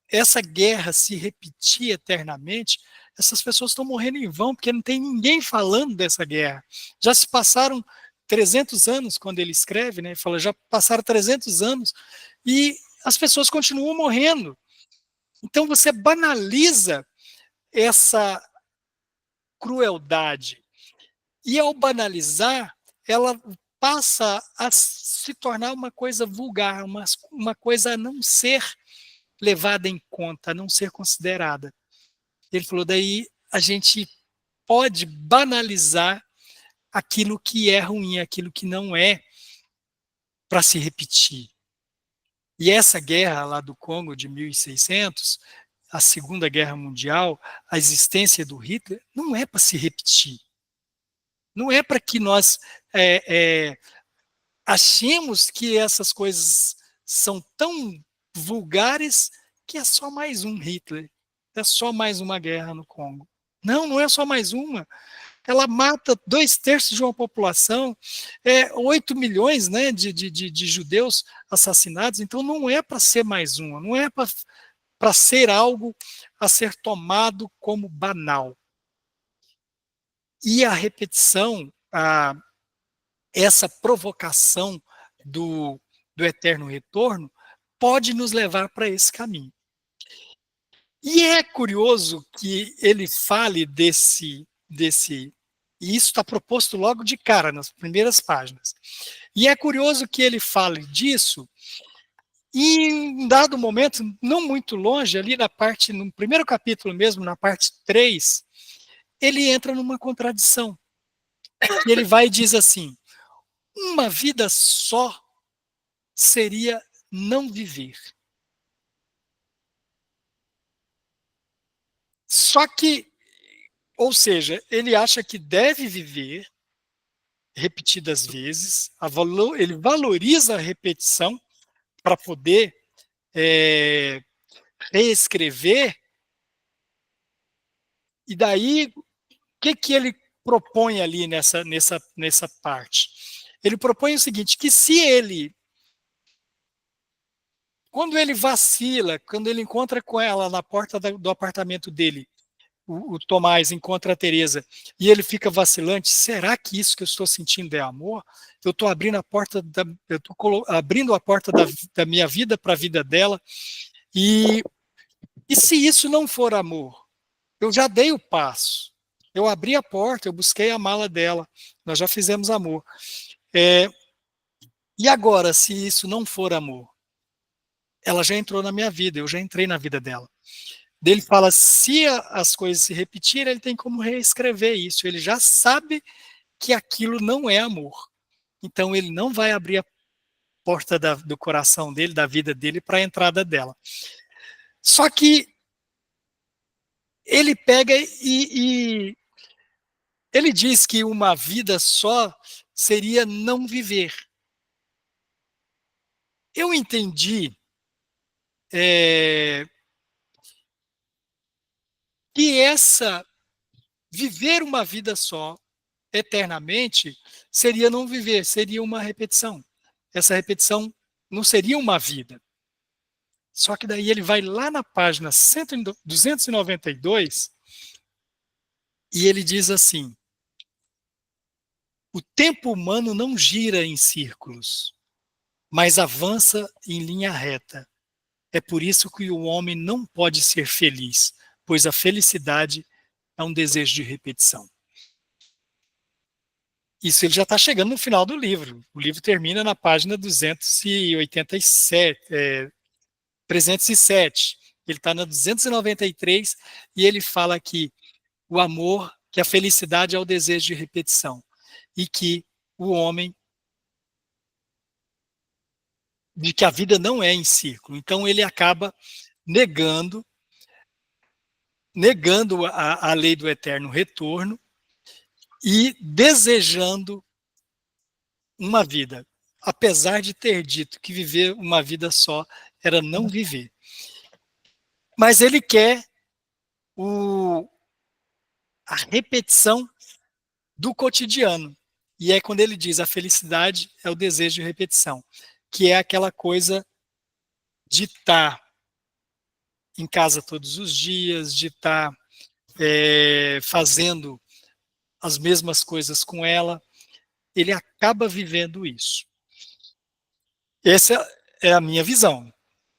essa guerra se repetir eternamente, essas pessoas estão morrendo em vão, porque não tem ninguém falando dessa guerra. Já se passaram 300 anos, quando ele escreve, né? Ele fala, já passaram 300 anos e as pessoas continuam morrendo. Então você banaliza essa crueldade. E ao banalizar, ela passa a se tornar uma coisa vulgar, uma coisa a não ser levada em conta, a não ser considerada. Ele falou, daí a gente pode banalizar aquilo que é ruim, aquilo que não é para se repetir. E essa guerra lá do Congo de 1600, a Segunda Guerra Mundial, a existência do Hitler, não é para se repetir. Não é para que nós achemos que essas coisas são tão vulgares que é só mais um Hitler, é só mais uma guerra no Congo. Não, não é só mais uma. Ela mata 2/3 de uma população, 8 milhões, né, de judeus assassinados, então não é para ser mais uma, não é para ser algo a ser tomado como banal. E a repetição, essa provocação do eterno retorno, pode nos levar para esse caminho. E é curioso que ele fale desse e isso está proposto logo de cara, nas primeiras páginas. E é curioso que ele fale disso, e em um dado momento, não muito longe, ali no primeiro capítulo mesmo, na parte 3, ele entra numa contradição. Ele vai e diz assim, uma vida só seria não viver. Só que, ou seja, ele acha que deve viver repetidas vezes, ele valoriza a repetição para poder reescrever, e daí, o que ele propõe ali nessa parte? Ele propõe o seguinte, que se ele, quando ele vacila, quando ele encontra com ela na porta do apartamento dele, o Tomás encontra a Teresa e ele fica vacilante, será que isso que eu estou sentindo é amor? Eu estou abrindo a porta da minha vida para a vida dela, e E se isso não for amor? Eu já dei o passo. Eu abri a porta, eu busquei a mala dela. Nós já fizemos amor. E agora, se isso não for amor? Ela já entrou na minha vida, eu já entrei na vida dela. Ele fala, se as coisas se repetirem, ele tem como reescrever isso. Ele já sabe que aquilo não é amor. Então, ele não vai abrir a porta do coração dele, da vida dele, para a entrada dela. Só que ele pega e ele diz que uma vida só seria não viver. Eu entendi que viver uma vida só eternamente seria não viver, seria uma repetição. Essa repetição não seria uma vida. Só que daí ele vai lá na página 292 e ele diz assim: o tempo humano não gira em círculos, mas avança em linha reta. É por isso que o homem não pode ser feliz, pois a felicidade é um desejo de repetição. Isso ele já está chegando no final do livro. O livro termina na página 307. Ele está na 293 e ele fala que o amor, que a felicidade é o desejo de repetição e que o homem, de que a vida não é em círculo. Então ele acaba negando a lei do eterno retorno e desejando uma vida, apesar de ter dito que viver uma vida só era não viver. Mas ele quer a repetição do cotidiano. E é quando ele diz a felicidade é o desejo de repetição, que é aquela coisa de estar em casa todos os dias, de estar fazendo as mesmas coisas com ela. Ele acaba vivendo isso. Essa é a minha visão.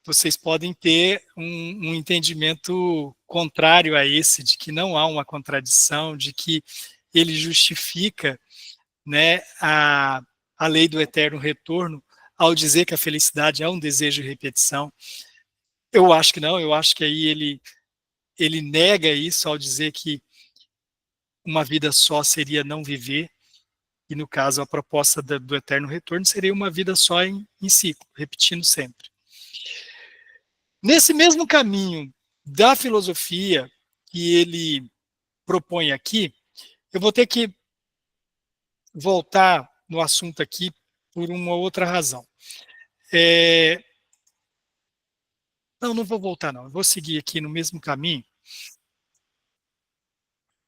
Vocês podem ter um entendimento contrário a esse, de que não há uma contradição, de que ele justifica, né, a lei do eterno retorno ao dizer que a felicidade é um desejo de repetição. Eu acho que não, eu acho que aí ele nega isso ao dizer que uma vida só seria não viver, e no caso a proposta do eterno retorno seria uma vida só em ciclo, repetindo sempre. Nesse mesmo caminho da filosofia que ele propõe aqui, eu vou ter que voltar no assunto aqui por uma outra razão. Não vou voltar não, eu vou seguir aqui no mesmo caminho.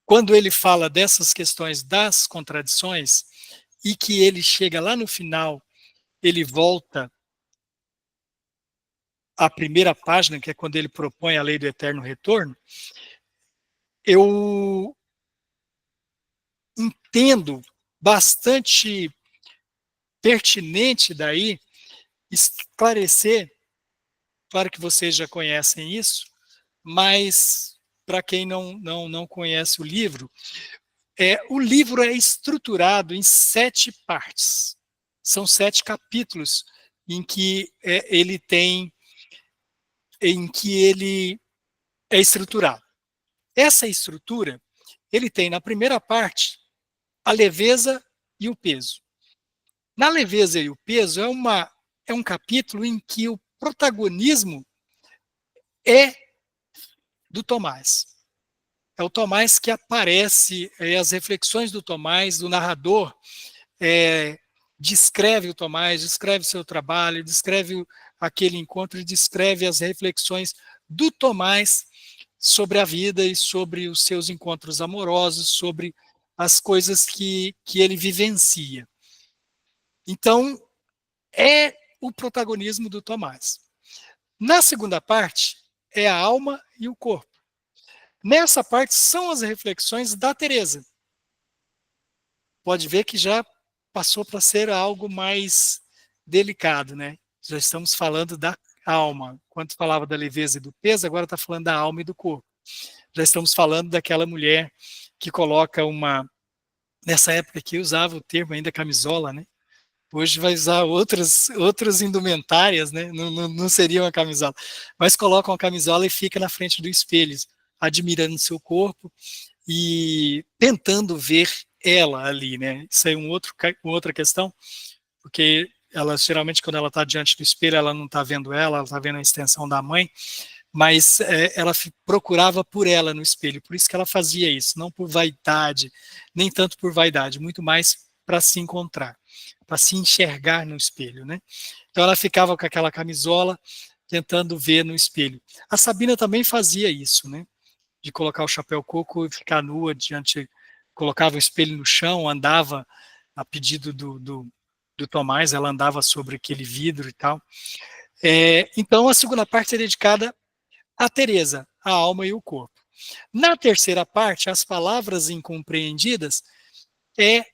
Quando ele fala dessas questões das contradições e que ele chega lá no final, ele volta à primeira página, que é quando ele propõe a lei do eterno retorno, eu entendo bastante pertinente daí esclarecer, claro que vocês já conhecem isso, mas para quem não conhece o livro é estruturado em 7 partes. São 7 capítulos em que ele é estruturado. Essa estrutura, ele tem na primeira parte a leveza e o peso. Na leveza e o peso é um capítulo em que o protagonismo é do Tomás. É o Tomás que aparece, as reflexões do Tomás, do narrador, descreve o Tomás, descreve seu trabalho, descreve aquele encontro e descreve as reflexões do Tomás sobre a vida e sobre os seus encontros amorosos, sobre as coisas que ele vivencia. Então, é o protagonismo do Tomás. Na segunda parte, é a alma e o corpo. Nessa parte são as reflexões da Teresa. Pode ver que já passou para ser algo mais delicado, né? Já estamos falando da alma. Quando falava da leveza e do peso, agora está falando da alma e do corpo. Já estamos falando daquela mulher que coloca uma... Nessa época aqui usava o termo ainda camisola, né? Hoje vai usar outras indumentárias, né? Não seria uma camisola. Mas coloca uma camisola e fica na frente do espelho, admirando seu corpo e tentando ver ela ali, né? Isso é uma outra questão, porque ela geralmente quando ela está diante do espelho, ela não está vendo ela está vendo a extensão da mãe, mas ela procurava por ela no espelho, por isso que ela fazia isso, não por vaidade, nem tanto por vaidade, muito mais para se encontrar, para se enxergar no espelho, né? Então ela ficava com aquela camisola, tentando ver no espelho. A Sabina também fazia isso, né? De colocar o chapéu coco e ficar nua diante, colocava o espelho no chão, andava a pedido do Tomás, ela andava sobre aquele vidro e tal. Então a segunda parte é dedicada a Teresa, a alma e o corpo. Na terceira parte, as palavras incompreendidas é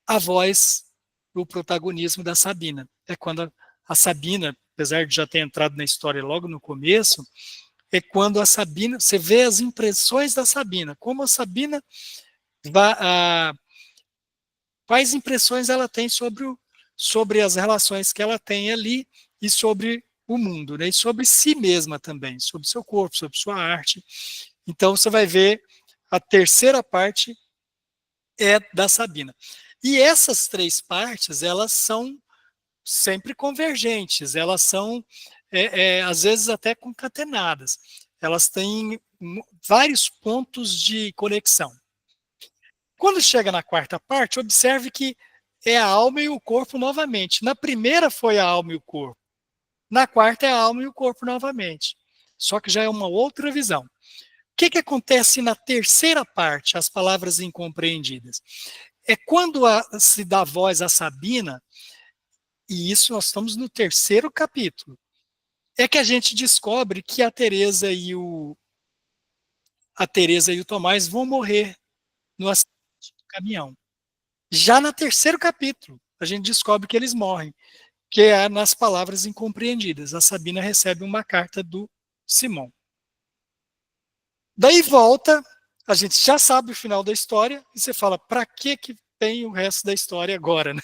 a voz, o protagonismo da Sabina. É quando a Sabina, apesar de já ter entrado na história logo no começo, é quando a Sabina, você vê as impressões da Sabina, como a Sabina quais impressões ela tem sobre as relações que ela tem ali e sobre o mundo, né? E sobre si mesma também, sobre seu corpo, sobre sua arte. Então você vai ver a terceira parte é da Sabina. E essas três partes, elas são sempre convergentes, elas são, às vezes, até concatenadas. Elas têm vários pontos de conexão. Quando chega na quarta parte, observe que é a alma e o corpo novamente. Na primeira foi a alma e o corpo. Na quarta é a alma e o corpo novamente. Só que já é uma outra visão. O que acontece na terceira parte, as palavras incompreendidas? É quando se dá voz a Sabina, e isso nós estamos no terceiro capítulo, é que a gente descobre que a Teresa e o Tomás vão morrer no acidente do caminhão. Já no terceiro capítulo, a gente descobre que eles morrem, que é nas palavras incompreendidas. A Sabina recebe uma carta do Simão. Daí volta, a gente já sabe o final da história, e você fala, para que tem o resto da história agora, né?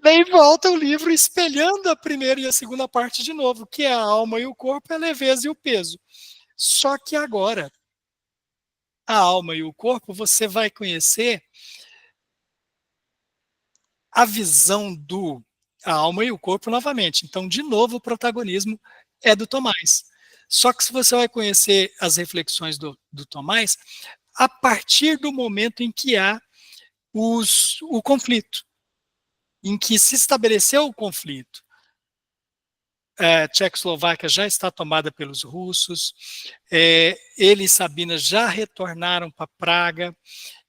Daí volta o livro espelhando a primeira e a segunda parte de novo, que é a alma e o corpo, a leveza e o peso. Só que agora, a alma e o corpo, você vai conhecer a visão a alma e o corpo novamente. Então, de novo, o protagonismo é do Tomás. Só que se você vai conhecer as reflexões do Tomás, a partir do momento em que há o conflito, em que se estabeleceu o conflito. A Tchecoslováquia já está tomada pelos russos, ele e Sabina já retornaram para Praga,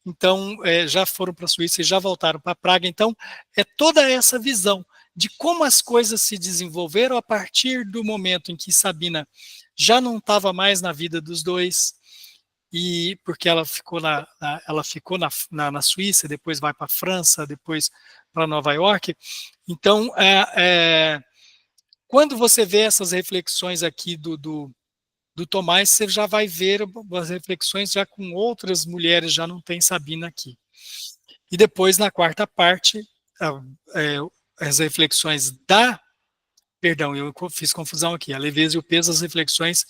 então já foram para a Suíça e já voltaram para Praga. Então, é toda essa visão de como as coisas se desenvolveram a partir do momento em que Sabina já não estava mais na vida dos dois, e porque ela ficou na Suíça, depois vai para a França, depois para Nova York. Então, quando você vê essas reflexões aqui do Tomás, você já vai ver as reflexões já com outras mulheres, já não tem Sabina aqui. E depois, na quarta parte, as reflexões Perdão, eu fiz confusão aqui. A leveza e o peso, as reflexões...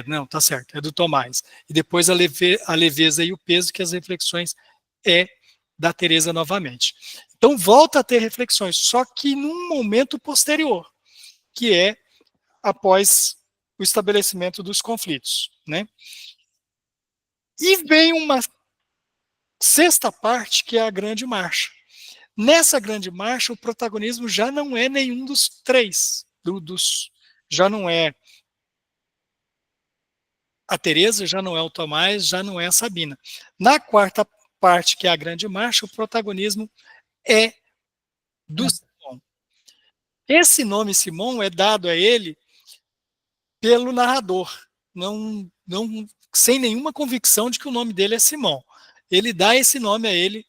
Não, tá certo, é do Tomás. E depois a leveza e o peso, que as reflexões é da Teresa novamente. Então, volta a ter reflexões, só que num momento posterior, que é após o estabelecimento dos conflitos, né? E vem uma sexta parte, que é a grande marcha. Nessa grande marcha, o protagonismo já não é nenhum dos três. Já não é a Teresa, já não é o Tomás, já não é a Sabina. Na quarta parte, que é a grande marcha, o protagonismo é do Simão. Esse nome Simão é dado a ele pelo narrador, não sem nenhuma convicção de que o nome dele é Simão. Ele dá esse nome a ele,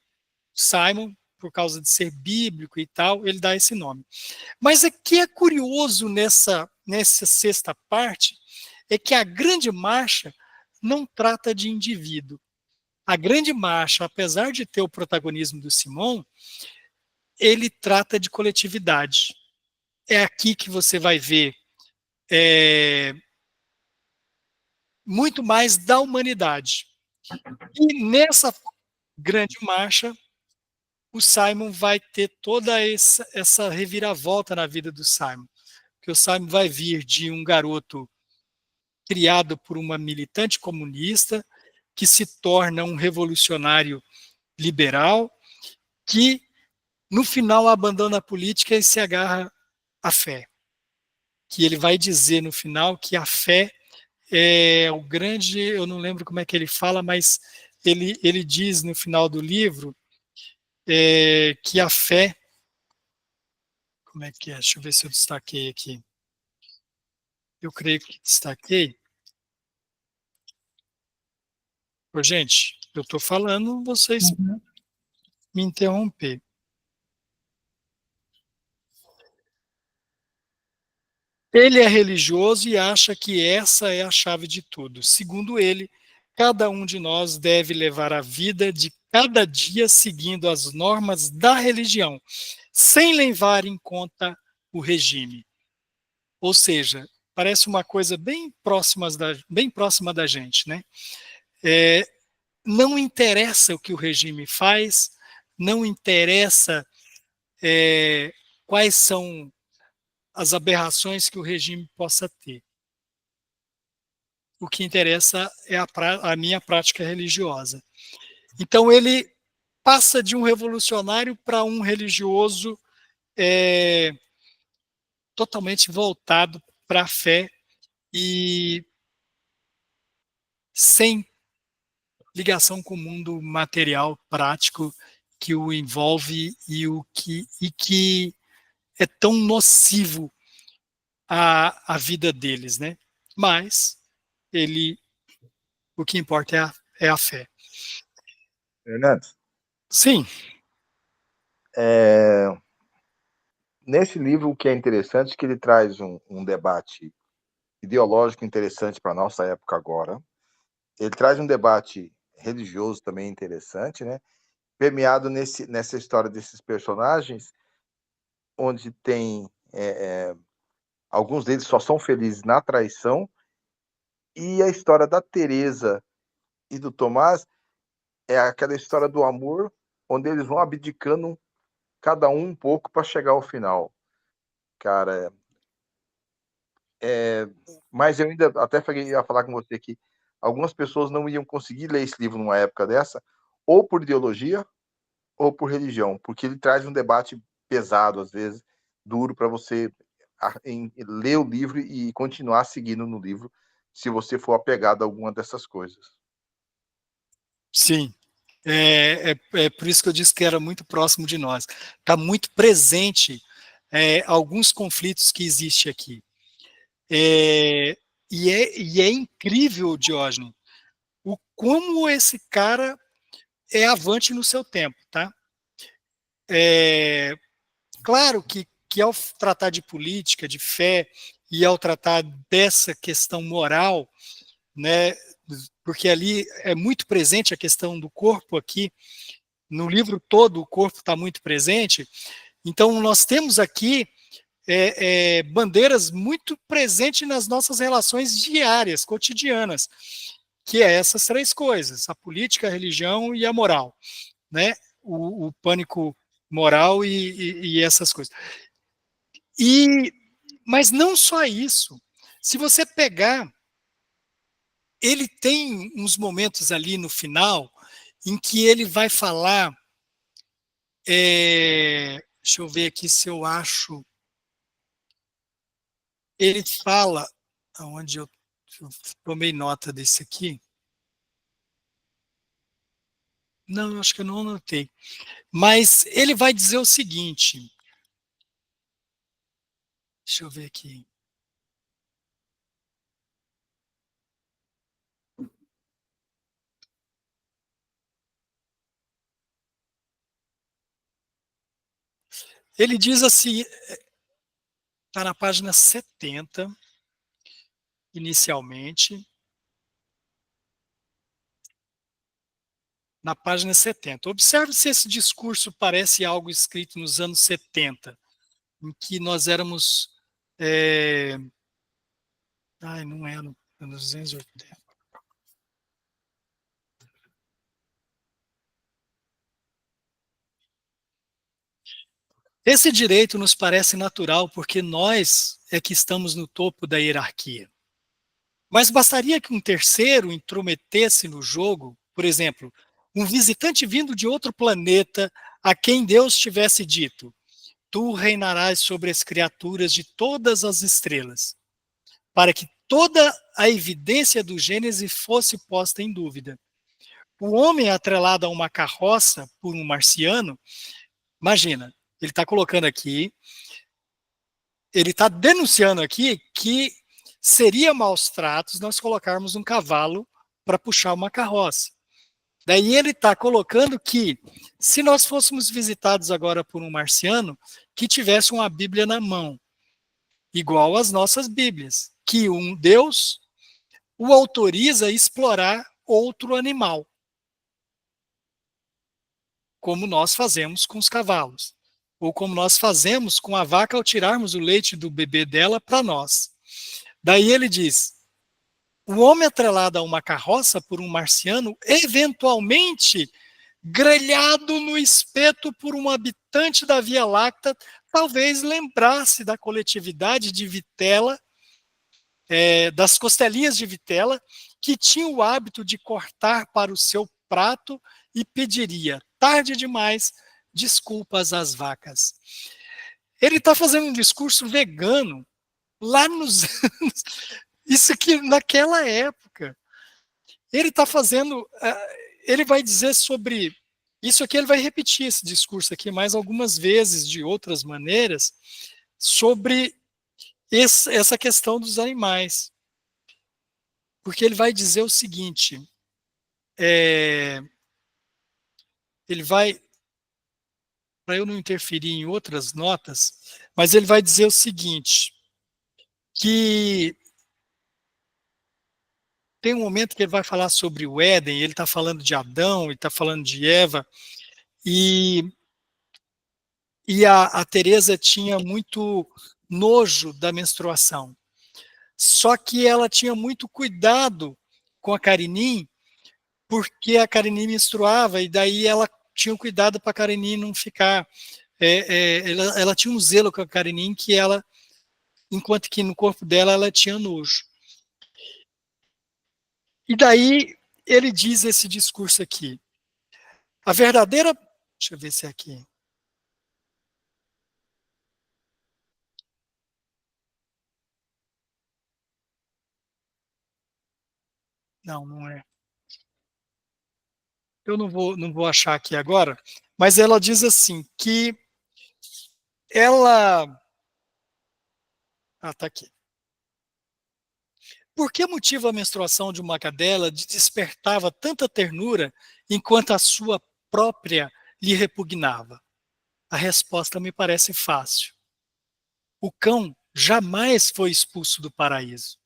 Simon, por causa de ser bíblico e tal, ele dá esse nome. Mas o que é curioso nessa sexta parte é que a grande marcha não trata de indivíduo. A grande marcha, apesar de ter o protagonismo do Simão, ele trata de coletividade. É aqui que você vai ver muito mais da humanidade. E nessa grande marcha, o Simon vai ter toda essa reviravolta na vida do Simon. Porque o Simon vai vir de um garoto criado por uma militante comunista, que se torna um revolucionário liberal, que no final abandona a política e se agarra à fé. Que ele vai dizer no final que a fé é o grande, eu não lembro como é que ele fala, mas ele diz no final do livro que a fé, como é que é? Deixa eu ver se eu destaquei aqui. Eu creio que destaquei. Ô, gente, eu estou falando, vocês me interromper. Ele é religioso e acha que essa é a chave de tudo. Segundo ele, cada um de nós deve levar a vida de cada dia seguindo as normas da religião, sem levar em conta o regime. Ou seja, parece uma coisa bem próxima da gente, né? Não interessa o que o regime faz, não interessa quais são as aberrações que o regime possa ter. O que interessa é a minha prática religiosa. Então, ele passa de um revolucionário para um religioso totalmente voltado para a fé e sem ligação com o mundo material, prático, que o envolve e que é tão nocivo à vida deles, né? Mas o que importa é a fé. Fernando, Sim. Nesse livro, o que é interessante é que ele traz um debate ideológico interessante para a nossa época agora. Ele traz um debate religioso também interessante, né? Permeado nessa história desses personagens, onde tem alguns deles só são felizes na traição, e a história da Teresa e do Tomás é aquela história do amor, onde eles vão abdicando cada um pouco para chegar ao final. Cara, mas eu ainda até ia falar com você que algumas pessoas não iam conseguir ler esse livro numa época dessa, ou por ideologia, ou por religião, porque ele traz um debate pesado, às vezes, duro para você ler o livro e continuar seguindo no livro, se você for apegado a alguma dessas coisas. Sim. É por isso que eu disse que era muito próximo de nós. Está muito presente alguns conflitos que existem aqui. E é incrível, Diógenes, como esse cara é avante no seu tempo, tá? Claro que ao tratar de política, de fé, e ao tratar dessa questão moral, né, porque ali é muito presente a questão do corpo aqui, no livro todo o corpo está muito presente, então nós temos aqui bandeiras muito presentes nas nossas relações diárias, cotidianas, que é essas três coisas, a política, a religião e a moral, né? O pânico moral e essas coisas. Mas não só isso. Se você pegar, ele tem uns momentos ali no final em que ele vai falar. Deixa eu ver aqui se eu acho. Ele fala, onde eu tomei nota desse aqui. Não, acho que eu não anotei. Mas ele vai dizer o seguinte. Deixa eu ver aqui. Ele diz assim, está na página 70, inicialmente. Na página 70. Observe se esse discurso parece algo escrito nos anos 70, em que nós éramos... não é nos anos 280. Esse direito nos parece natural porque nós é que estamos no topo da hierarquia. Mas bastaria que um terceiro intrometesse no jogo, por exemplo, um visitante vindo de outro planeta a quem Deus tivesse dito: tu reinarás sobre as criaturas de todas as estrelas, para que toda a evidência do Gênesis fosse posta em dúvida. O homem atrelado a uma carroça por um marciano, imagina, ele está colocando aqui, ele está denunciando aqui que seria maus tratos nós colocarmos um cavalo para puxar uma carroça. Daí ele está colocando que, se nós fôssemos visitados agora por um marciano, que tivesse uma Bíblia na mão, igual às nossas Bíblias, que um Deus o autoriza a explorar outro animal, como nós fazemos com os cavalos, ou como nós fazemos com a vaca ao tirarmos o leite do bebê dela para nós. Daí ele diz: o homem atrelado a uma carroça por um marciano, eventualmente grelhado no espeto por um habitante da Via Láctea, talvez lembrasse da coletividade de vitela, das costelinhas de vitela, que tinha o hábito de cortar para o seu prato e pediria, tarde demais, desculpas às vacas. Ele está fazendo um discurso vegano lá nos anos... Isso aqui, naquela época. Ele está fazendo... ele vai dizer sobre... Isso aqui ele vai repetir esse discurso aqui mais algumas vezes, de outras maneiras, sobre essa questão dos animais. Porque ele vai dizer o seguinte, ele vai, para eu não interferir em outras notas, mas ele vai dizer o seguinte, que tem um momento que ele vai falar sobre o Éden, ele está falando de Adão, ele está falando de Eva, e a Teresa tinha muito nojo da menstruação. Só que ela tinha muito cuidado com a Carinim, porque a Carinim menstruava, e daí ela tinha cuidado para a Carinim não ficar... ela tinha um zelo com a Carinim que ela, enquanto que no corpo dela ela tinha nojo. E daí ele diz esse discurso aqui. A verdadeira... Deixa eu ver se é aqui. Não, não é. Eu não vou achar aqui agora, mas ela diz assim, que ela... está aqui. Por que motivo a menstruação de uma cadela despertava tanta ternura enquanto a sua própria lhe repugnava? A resposta me parece fácil. O cão jamais foi expulso do paraíso.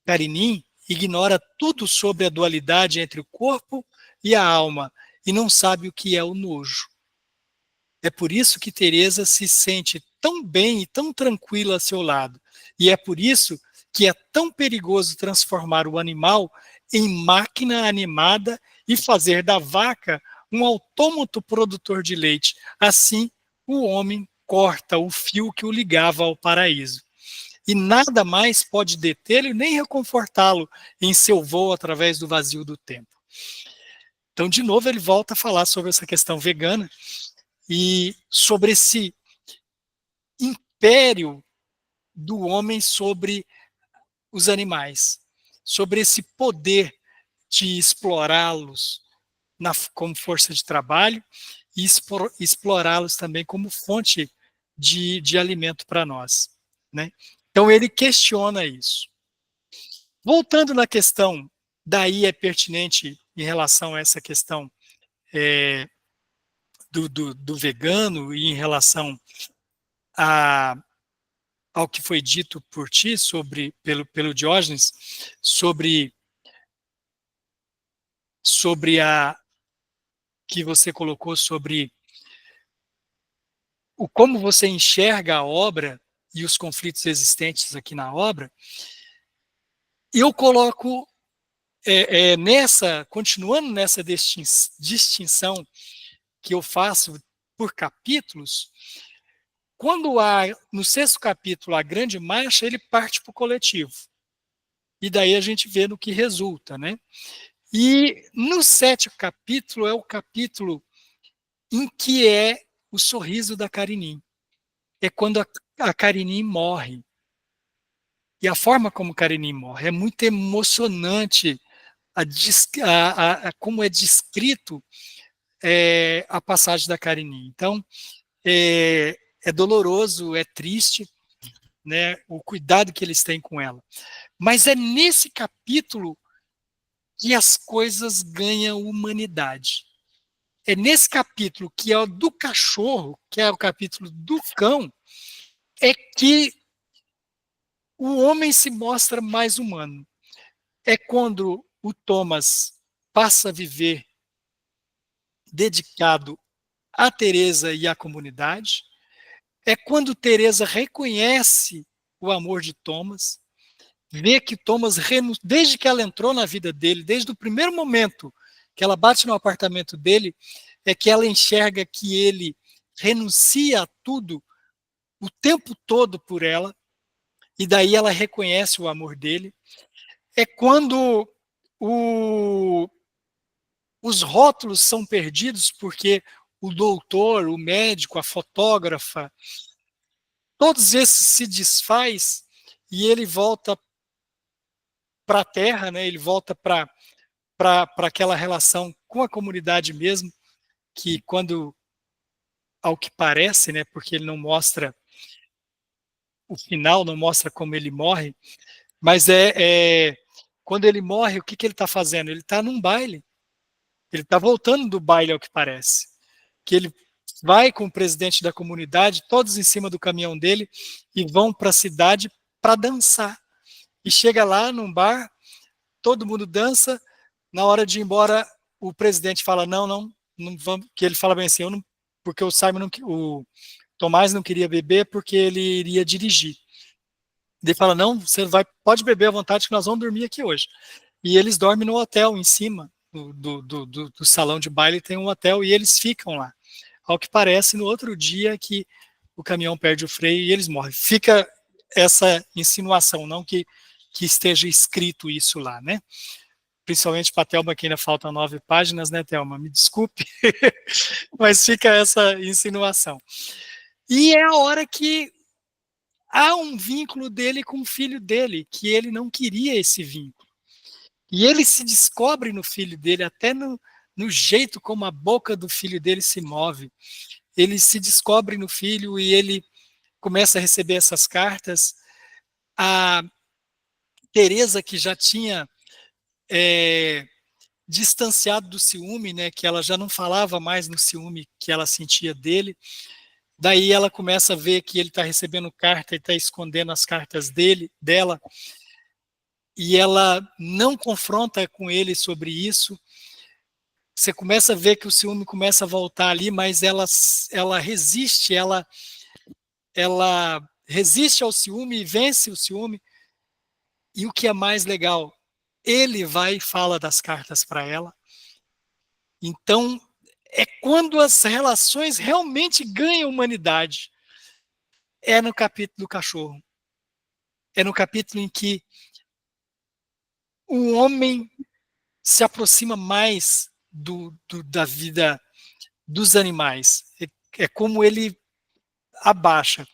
Carinim ignora tudo sobre a dualidade entre o corpo e a alma e não sabe o que é o nojo. É por isso que Teresa se sente tão bem e tão tranquila a seu lado. E é por isso que é tão perigoso transformar o animal em máquina animada e fazer da vaca um autômato produtor de leite. Assim, o homem corta o fio que o ligava ao paraíso. E nada mais pode detê-lo nem reconfortá-lo em seu voo através do vazio do tempo. Então, de novo, ele volta a falar sobre essa questão vegana e sobre esse império do homem sobre os animais, sobre esse poder de explorá-los como força de trabalho e explorá-los também como fonte de alimento para nós, né? Então ele questiona isso. Voltando na questão, daí é pertinente em relação a essa questão do vegano e em relação ao que foi dito por ti pelo Diógenes sobre a que você colocou sobre como você enxerga a obra e os conflitos existentes aqui na obra, eu coloco continuando nessa distinção que eu faço por capítulos, quando no 6º capítulo a grande marcha, ele parte para o coletivo. E daí a gente vê no que resulta, né? E no 7º capítulo é o capítulo em que é o sorriso da Karinim. É quando a Karinim morre. E a forma como Karinim morre é muito emocionante, como é descrito a passagem da Karinim. Então, é doloroso, é triste, né, o cuidado que eles têm com ela. Mas é nesse capítulo que as coisas ganham humanidade. É nesse capítulo, que é o do cachorro, que é o capítulo do cão, é que o homem se mostra mais humano. É quando o Thomas passa a viver dedicado a Teresa e à comunidade. É quando Teresa reconhece o amor de Thomas, vê que Thomas, desde que ela entrou na vida dele, desde o primeiro momento que ela bate no apartamento dele, é que ela enxerga que ele renuncia a tudo o tempo todo por ela, e daí ela reconhece o amor dele. É quando os rótulos são perdidos, porque o doutor, o médico, a fotógrafa, todos esses se desfaz e ele volta para a Terra, né? Ele volta para aquela relação com a comunidade mesmo, que quando, ao que parece, né? Porque ele não mostra o final, não mostra como ele morre, mas quando ele morre, o que ele está fazendo? Ele está num baile. Ele está voltando do baile, ao que parece. Que ele vai com o presidente da comunidade, todos em cima do caminhão dele, e vão para a cidade para dançar. E chega lá num bar, todo mundo dança, na hora de ir embora, o presidente fala, não vamos, que ele fala bem assim, porque o Tomás não queria beber porque ele iria dirigir. Ele fala, não, você pode beber à vontade que nós vamos dormir aqui hoje. E eles dormem no hotel em cima do salão de baile, tem um hotel e eles ficam lá. Ao que parece, no outro dia que o caminhão perde o freio e eles morrem. Fica essa insinuação, não que esteja escrito isso lá, né? Principalmente para a Thelma, que ainda faltam 9 páginas, né, Thelma? Me desculpe, mas fica essa insinuação. E é a hora que há um vínculo dele com o filho dele, que ele não queria esse vínculo. E ele se descobre no filho dele, até no jeito como a boca do filho dele se move. Ele se descobre no filho e ele começa a receber essas cartas. A Teresa, que já tinha distanciado do ciúme, né, que ela já não falava mais no ciúme que ela sentia dele, daí ela começa a ver que ele está recebendo carta e está escondendo as cartas dela, e ela não confronta com ele sobre isso. Você começa a ver que o ciúme começa a voltar ali, mas ela resiste, ela resiste ao ciúme e vence o ciúme. E o que é mais legal, ele vai e fala das cartas para ela. Então, é quando as relações realmente ganham humanidade. É no capítulo do cachorro. É no capítulo em que o homem se aproxima mais da vida dos animais. É como ele abaixa.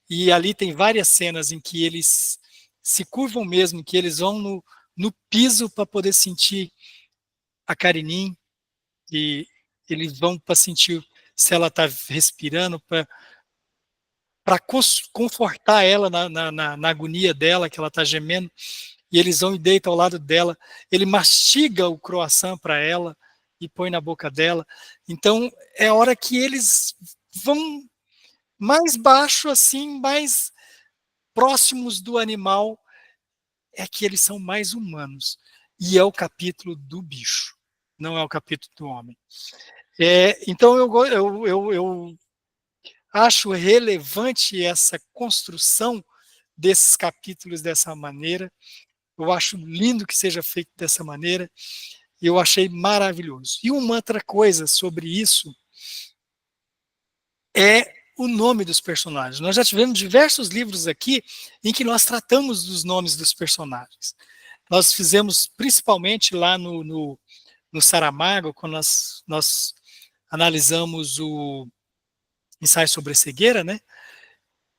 E ali tem várias cenas em que eles se curvam mesmo, que eles vão no piso para poder sentir a Karinim, e eles vão para sentir se ela está respirando, para confortar ela na agonia dela, que ela está gemendo, e eles vão e deitam ao lado dela. Ele mastiga o croissant para ela, e põe na boca dela. Então, é a hora que eles vão mais baixo, assim, mais próximos do animal, é que eles são mais humanos. E é o capítulo do bicho, não é o capítulo do homem. Então, eu acho relevante essa construção desses capítulos dessa maneira. Eu acho lindo que seja feito dessa maneira. Eu achei maravilhoso. E uma outra coisa sobre isso é o nome dos personagens. Nós já tivemos diversos livros aqui em que nós tratamos dos nomes dos personagens. Nós fizemos principalmente lá no Saramago, quando nós analisamos o Ensaio sobre a Cegueira, né?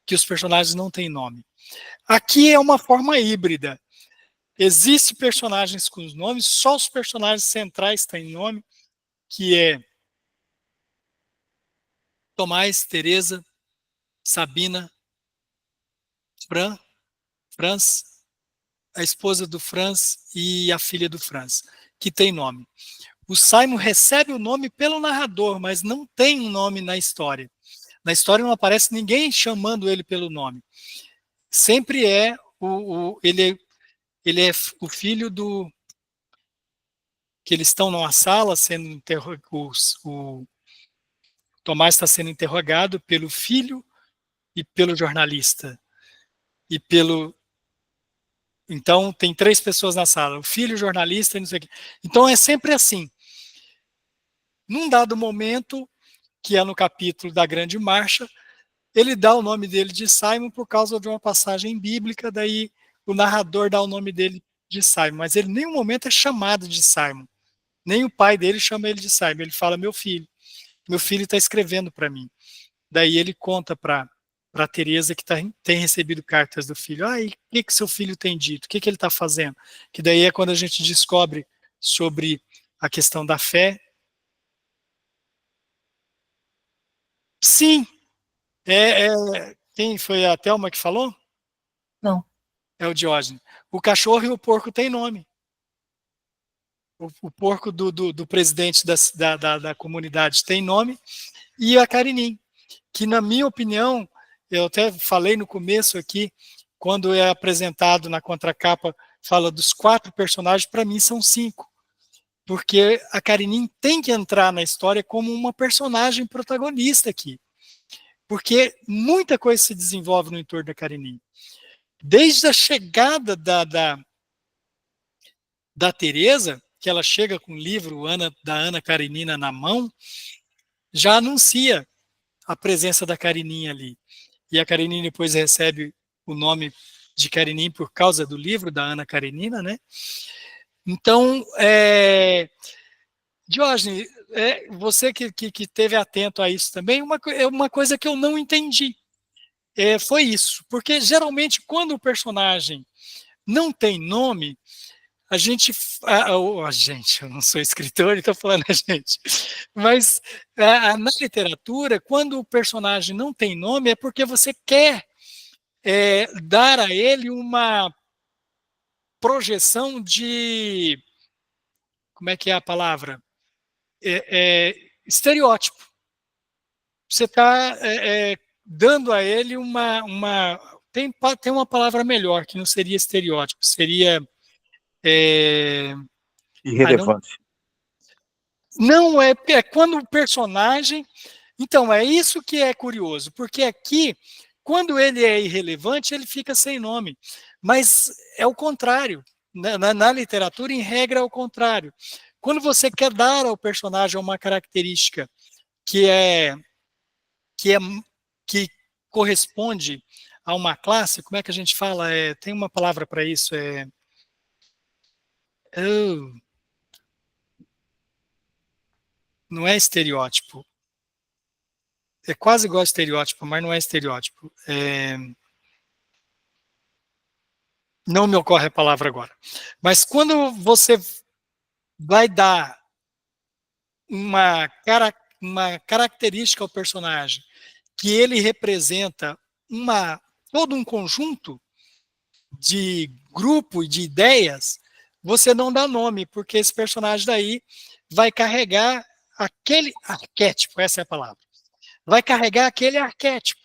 Que os personagens não têm nome. Aqui é uma forma híbrida. Existem personagens com os nomes, só os personagens centrais têm nome, que é Tomás, Teresa, Sabina, Franz, a esposa do Franz e a filha do Franz, que tem nome. O Simon recebe o nome pelo narrador, mas não tem um nome na história. Na história não aparece ninguém chamando ele pelo nome. Sempre é ele é o filho do... que eles estão numa sala sendo interrogados. O Tomás está sendo interrogado pelo filho e pelo jornalista. E pelo... Então, tem 3 pessoas na sala, o filho, o jornalista e não sei o quê. Então, é sempre assim. Num dado momento, que é no capítulo da Grande Marcha, ele dá o nome dele de Simon por causa de uma passagem bíblica, daí o narrador dá o nome dele de Simon, mas ele em nenhum momento é chamado de Simon. Nem o pai dele chama ele de Simon, ele fala, meu filho está escrevendo para mim. Daí ele conta para Teresa que tem recebido cartas do filho. E o que seu filho tem dito? O que ele está fazendo? Que daí é quando a gente descobre sobre a questão da fé. Sim, quem foi a Thelma que falou? Não. É o Diógenes. O cachorro e o porco têm nome. O porco do presidente da comunidade tem nome, e a Carinim, que na minha opinião, eu até falei no começo aqui, quando é apresentado na contracapa, fala dos 4 personagens, para mim são 5. Porque a Carinim tem que entrar na história como uma personagem protagonista aqui. Porque muita coisa se desenvolve no entorno da Carinim. Desde a chegada da Teresa, que ela chega com o livro da Ana Karenina na mão, já anuncia a presença da Karenina ali. E a Karenina depois recebe o nome de Karenin por causa do livro da Ana Karenina, né? Então, Diógenes, você que esteve atento a isso também, uma coisa que eu não entendi foi isso, porque geralmente quando o personagem não tem nome, a gente, eu não sou escritor, estou falando a gente, mas na literatura, quando o personagem não tem nome, é porque você quer dar a ele uma projeção de, como é que é a palavra? Estereótipo. Você está dando a ele tem uma palavra melhor, que não seria estereótipo, seria... irrelevante. Não, é quando o personagem... Então, é isso que é curioso, porque aqui, quando ele é irrelevante, ele fica sem nome. Mas é o contrário. Na literatura, em regra, é o contrário. Quando você quer dar ao personagem uma característica que corresponde a uma classe, como é que a gente fala? Tem uma palavra para isso, não é estereótipo. É quase igual a estereótipo, mas não é estereótipo. Não me ocorre a palavra agora. Mas quando você vai dar uma característica ao personagem que ele representa todo um conjunto de grupo e de ideias, você não dá nome, porque esse personagem daí vai carregar aquele arquétipo, essa é a palavra. Vai carregar aquele arquétipo.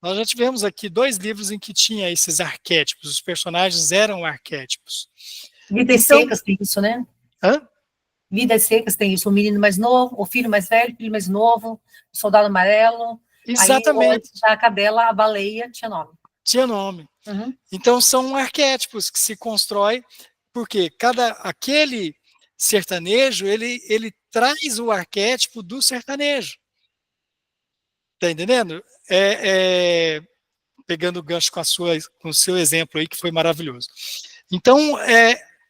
Nós já tivemos aqui 2 livros em que tinha esses arquétipos, os personagens eram arquétipos. Vidas Então- Secas tem isso, né? Hã? Vidas Secas tem isso, o menino mais novo, o filho mais velho, o filho mais novo, o soldado amarelo. Exatamente, Aí, a cadela, a baleia, tinha nome. tinha nome. Uhum. Então são arquétipos que se constrói, porque aquele sertanejo, ele traz o arquétipo do sertanejo. Tá entendendo? Pegando o gancho com o seu exemplo aí, que foi maravilhoso. Então,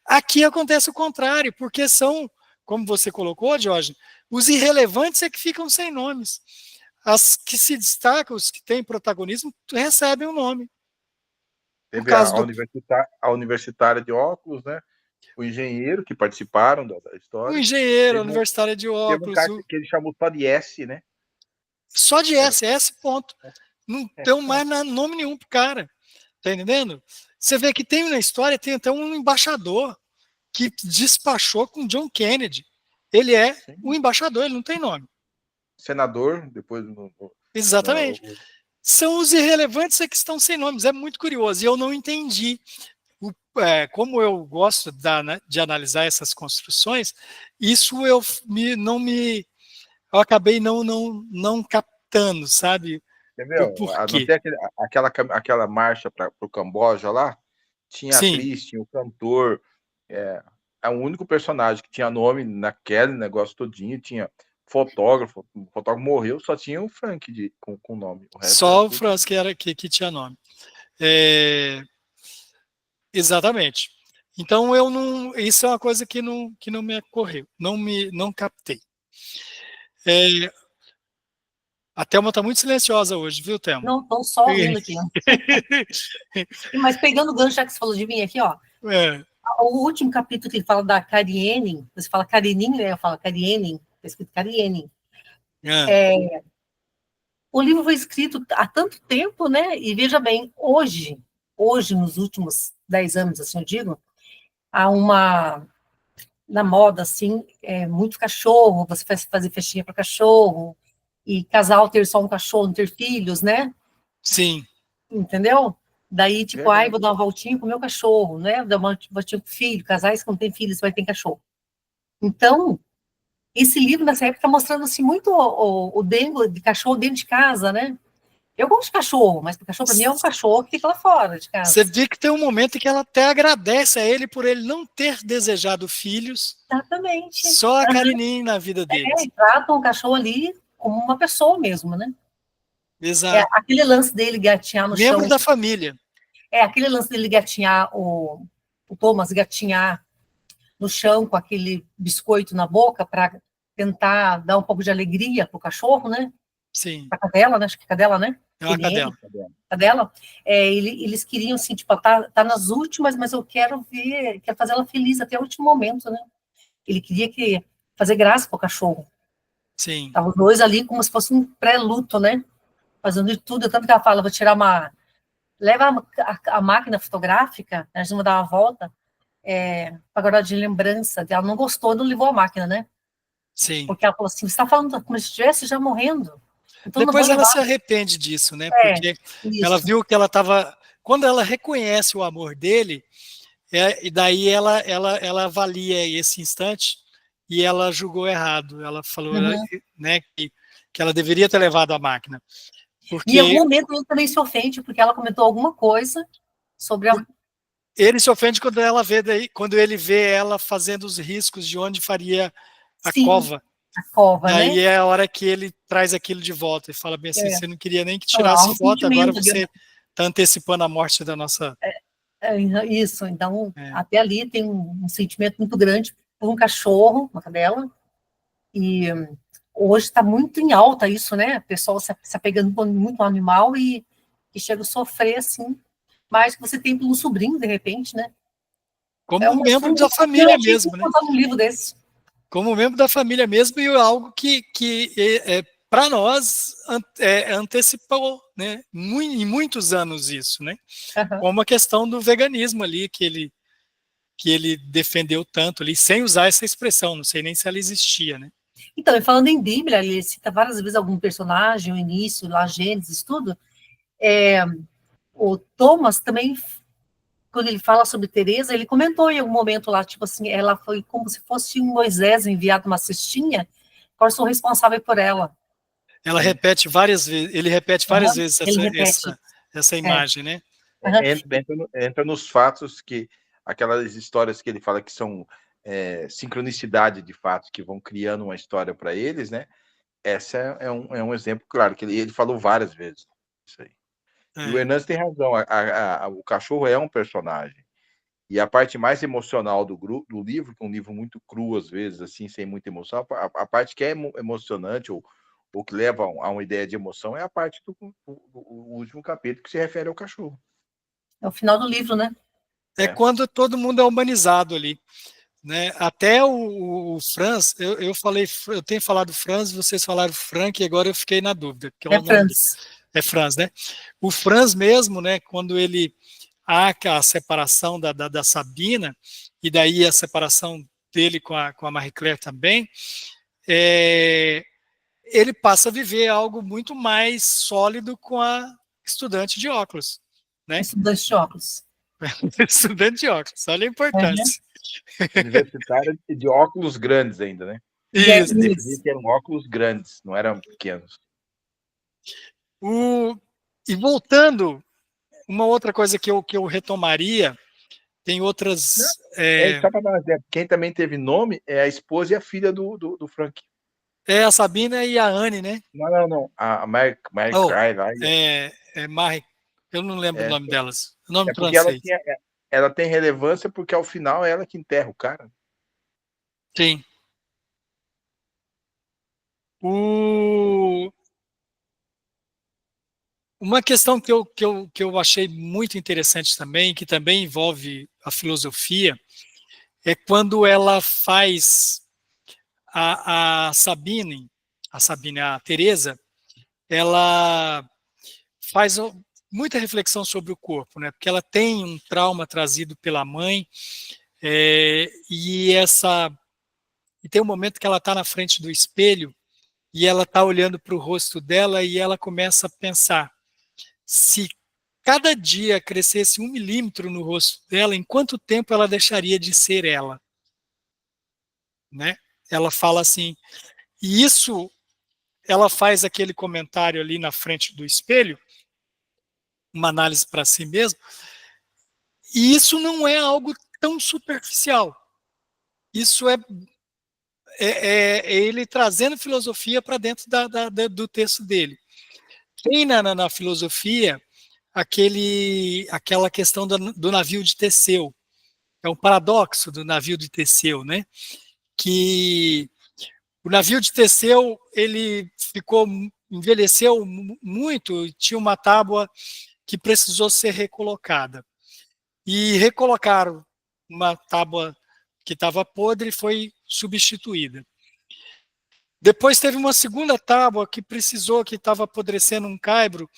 aqui acontece o contrário, porque são, como você colocou, Diógenes, os irrelevantes é que ficam sem nomes. As que se destacam, os que têm protagonismo, recebem um nome. Teve caso a universitária de óculos, né? O engenheiro que participaram da O história. engenheiro, a Teve um- universitária de Teve um óculos, cara que ele chamou só de S, né? só de S ponto. Não deu mais nome nenhum pro cara. Tá entendendo? Você vê que tem na história, tem até um embaixador que despachou com John Kennedy. Ele é o embaixador, ele não tem nome. Senador, depois... Exatamente. São os irrelevantes que estão sem nomes. É muito curioso. E eu não entendi. Como eu gosto de analisar essas construções, isso eu acabei não captando, sabe? Quer ver? O porquê. Não tem aquela marcha para o Camboja lá? Tinha Sim. atriz, tinha o cantor. É o único personagem que tinha nome naquele negócio todinho. Tinha fotógrafo. O fotógrafo morreu, só tinha o Frank com nome. O resto Só era o tudo... Franz que tinha nome. Exatamente. Então isso é uma coisa que não me ocorreu, não captei. A Thelma está muito silenciosa hoje, viu, Thelma? Não, estou só ouvindo aqui. Mas pegando o gancho, já que você falou de mim aqui, ó. O último capítulo que ele fala da Karenin, você fala Karenin, né? Eu falo Karenin, está escrito Karenin. O livro foi escrito há tanto tempo, né? E veja bem, hoje, nos últimos 10 anos, assim eu digo, há na moda, assim, muito cachorro, você faz fazer festinha para cachorro, e casal ter só um cachorro, não ter filhos, né? Sim. Entendeu? Daí, tipo, vou dar uma voltinha com o meu cachorro, né? Dar uma voltinha com o filho, casais que não têm filhos, vai ter cachorro. Então, esse livro, nessa época, está mostrando, assim, muito o dengo de cachorro dentro de casa, né? Eu gosto de cachorro, mas o cachorro, para mim, é um cachorro que fica lá fora de casa. Você vê que tem um momento em que ela até agradece a ele por ele não ter desejado filhos. Exatamente. Só a Karenin na vida dele. Tratam o cachorro ali como uma pessoa mesmo, né? Exato. Aquele lance dele gatinhar no chão. Membro da família. Aquele lance dele gatinhar, o Thomas gatinhar no chão com aquele biscoito na boca para tentar dar um pouco de alegria pro cachorro, né? Sim. Pra cadela, né? Acho que cadela, né? É uma cadela. Cadela. Eles queriam, assim, tipo, tá nas últimas, mas eu quero fazer ela feliz até o último momento, né? Ele queria fazer graça pro cachorro. Sim. Estavam os dois ali como se fosse um pré-luto, né? Fazendo de tudo, tanto que ela fala, vou tirar leva a máquina fotográfica, a gente vai dar uma volta, para guardar de lembrança. Ela não gostou, não levou a máquina, né? Sim. Porque ela falou assim, você está falando como se estivesse já morrendo. Então depois ela se arrepende disso, né? Porque ela viu que ela estava... Quando ela reconhece o amor dele, e daí ela avalia esse instante e ela julgou errado. Ela falou, né, que ela deveria ter levado a máquina. Porque em algum momento ele também se ofende, porque ela comentou alguma coisa sobre a... Ele se ofende quando ele vê ela fazendo os riscos de onde faria a cova. A cova, daí né? É a hora que ele traz aquilo de volta e fala bem assim, você não queria nem que tirasse foto, agora você está antecipando a morte da nossa... Isso, então, até ali tem um sentimento muito grande por um cachorro, uma cadela, e hoje está muito em alta isso, né? O pessoal se apegando muito ao animal e chega a sofrer, assim, mais que você tem por um sobrinho, de repente, né? Como um membro da família mesmo, né? Um livro desse. Como membro da família mesmo, e algo que para nós antecipou, né? Em muitos anos isso, né? Como a questão do veganismo ali, que que ele defendeu tanto ali, sem usar essa expressão, não sei nem se ela existia, né? Então, e falando em Bíblia, ele cita várias vezes algum personagem, o início, lá, Gênesis, tudo. O Thomas também, quando ele fala sobre Teresa, ele comentou em algum momento lá, tipo assim, ela foi como se fosse um Moisés enviado uma cestinha, agora sou responsável por ela. Ela repete várias vezes, ele repete várias vezes Ele repete. essa imagem, né? Entra nos fatos que aquelas histórias que ele fala que são sincronicidade de fatos que vão criando uma história para eles, né? Essa é um exemplo claro que ele falou várias vezes isso aí. E o Hernandes tem razão, o cachorro é um personagem. E a parte mais emocional do livro, que é um livro muito cru às vezes, assim, sem muita emoção, a parte que é emocionante ou que leva a uma ideia de emoção é a parte do último capítulo que se refere ao cachorro. É o final do livro, né? É quando todo mundo é humanizado ali, né? Até o Franz, eu tenho falado Franz, vocês falaram Frank, e agora eu fiquei na dúvida. Que é Franz. É Franz, né? O Franz mesmo, né? Quando há a separação da Sabina, e daí a separação dele com a Marie Claire também, ele passa a viver algo muito mais sólido com a estudante de óculos, né? Estudante de óculos. Estudante de óculos, olha a importância. Universitária de óculos grandes ainda, né? Isso. Que eram óculos grandes, não eram pequenos. E voltando, uma outra coisa que eu retomaria, tem outras... Só para dar um exemplo, quem também teve nome é a esposa e a filha do Frank. É a Sabina e a Anne, né? Não. A Mary Cry lá. Marie, eu não lembro o nome delas. O nome porque ela tem relevância porque ao final é ela que enterra o cara. Sim. Uma questão que eu achei muito interessante também, que também envolve a filosofia, é quando ela faz a Sabine, a Teresa, ela faz muita reflexão sobre o corpo, né? Porque ela tem um trauma trazido pela mãe, e tem um momento que ela está na frente do espelho e ela está olhando para o rosto dela e ela começa a pensar: se cada dia crescesse 1 milímetro no rosto dela, em quanto tempo ela deixaria de ser ela? Né? Ela fala assim, e isso, ela faz aquele comentário ali na frente do espelho, uma análise para si mesma, e isso não é algo tão superficial. Isso é ele trazendo filosofia para dentro do texto dele. Tem na filosofia aquela questão do navio de Teseu. É um paradoxo do navio de Teseu, né? Que o navio de Teseu, ele envelheceu muito, tinha uma tábua que precisou ser recolocada. E recolocaram uma tábua que estava podre e foi substituída. Depois teve uma segunda tábua que estava apodrecendo um caibro,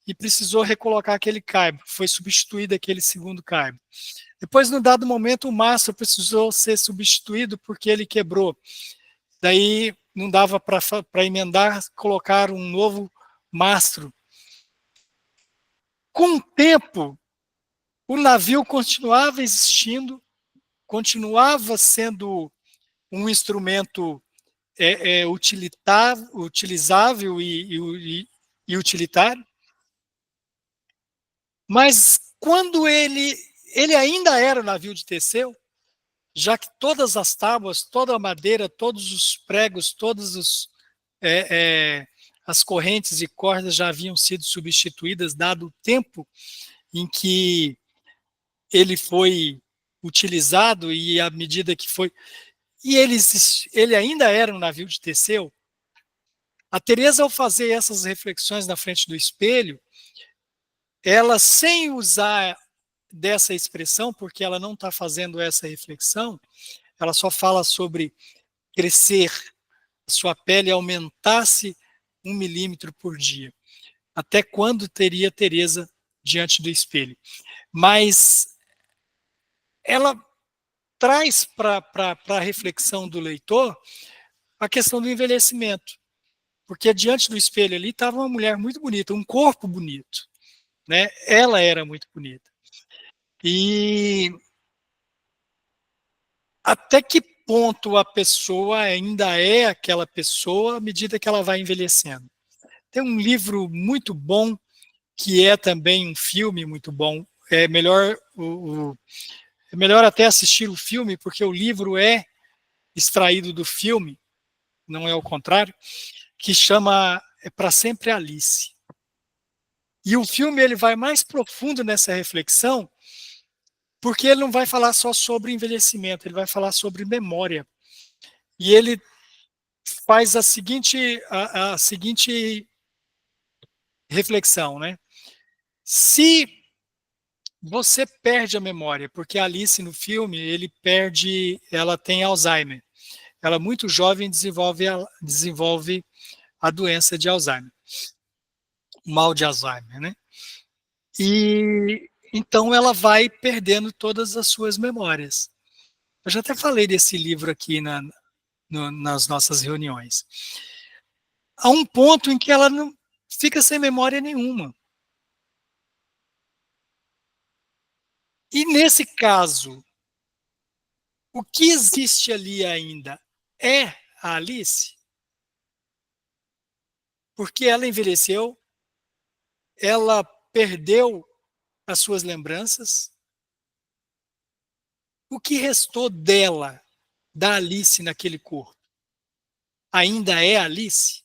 e precisou recolocar aquele caibro, foi substituído aquele segundo caibro. Depois, num dado momento, o mastro precisou ser substituído porque ele quebrou. Daí não dava para emendar, colocar um novo mastro. Com o tempo, o navio continuava existindo, continuava sendo um instrumento utilizável e utilitário, mas quando ele ainda era o navio de Teseu, já que todas as tábuas, toda a madeira, todos os pregos, todas as correntes e cordas já haviam sido substituídas, dado o tempo em que ele foi utilizado e à medida que foi... E ele ainda era um navio de Teseu. A Teresa, ao fazer essas reflexões na frente do espelho, ela, sem usar dessa expressão, porque ela não está fazendo essa reflexão, ela só fala sobre crescer, sua pele aumentasse 1 milímetro por dia. Até quando teria Teresa diante do espelho? Mas ela traz para a reflexão do leitor a questão do envelhecimento. Porque diante do espelho ali estava uma mulher muito bonita, um corpo bonito, né? Ela era muito bonita. E até que ponto a pessoa ainda é aquela pessoa à medida que ela vai envelhecendo? Tem um livro muito bom, que é também um filme muito bom. É melhor, é melhor até assistir o filme, porque o livro é extraído do filme, não é o contrário, que chama Para Sempre Alice. E o filme ele vai mais profundo nessa reflexão, porque ele não vai falar só sobre envelhecimento, ele vai falar sobre memória. E ele faz a seguinte reflexão, né? Se você perde a memória, porque a Alice no filme, ela tem Alzheimer. Ela muito jovem desenvolve a doença de Alzheimer, o mal de Alzheimer, né? E então ela vai perdendo todas as suas memórias. Eu já até falei desse livro aqui nas nossas reuniões. Há um ponto em que ela não fica sem memória nenhuma. E nesse caso, o que existe ali ainda é a Alice? Porque ela envelheceu, ela perdeu as suas lembranças. O que restou dela, da Alice naquele corpo? Ainda é a Alice?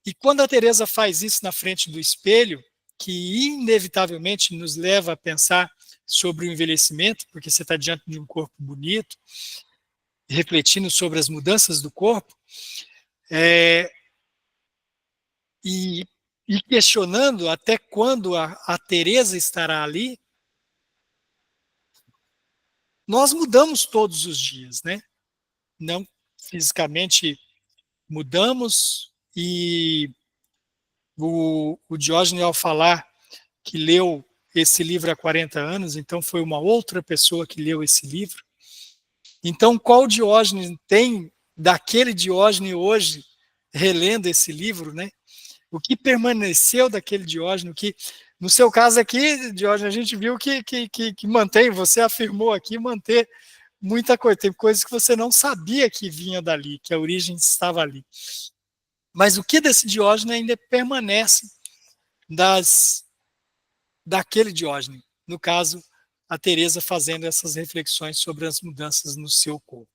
E quando a Teresa faz isso na frente do espelho, que inevitavelmente nos leva a pensar sobre o envelhecimento, porque você está diante de um corpo bonito, refletindo sobre as mudanças do corpo, e questionando até quando a Teresa estará ali, nós mudamos todos os dias, né? Não fisicamente mudamos, e o Diógenes, ao falar que leu esse livro há 40 anos, então foi uma outra pessoa que leu esse livro. Então, qual Diógenes tem daquele Diógenes hoje relendo esse livro, né? O que permaneceu daquele Diógenes, que no seu caso aqui, Diógenes, a gente viu que mantém, você afirmou aqui, manter muita coisa. Tem coisas que você não sabia que vinha dali, que a origem estava ali. Mas o que desse Diógenes ainda permanece daquele Diógenes? No caso, a Teresa fazendo essas reflexões sobre as mudanças no seu corpo.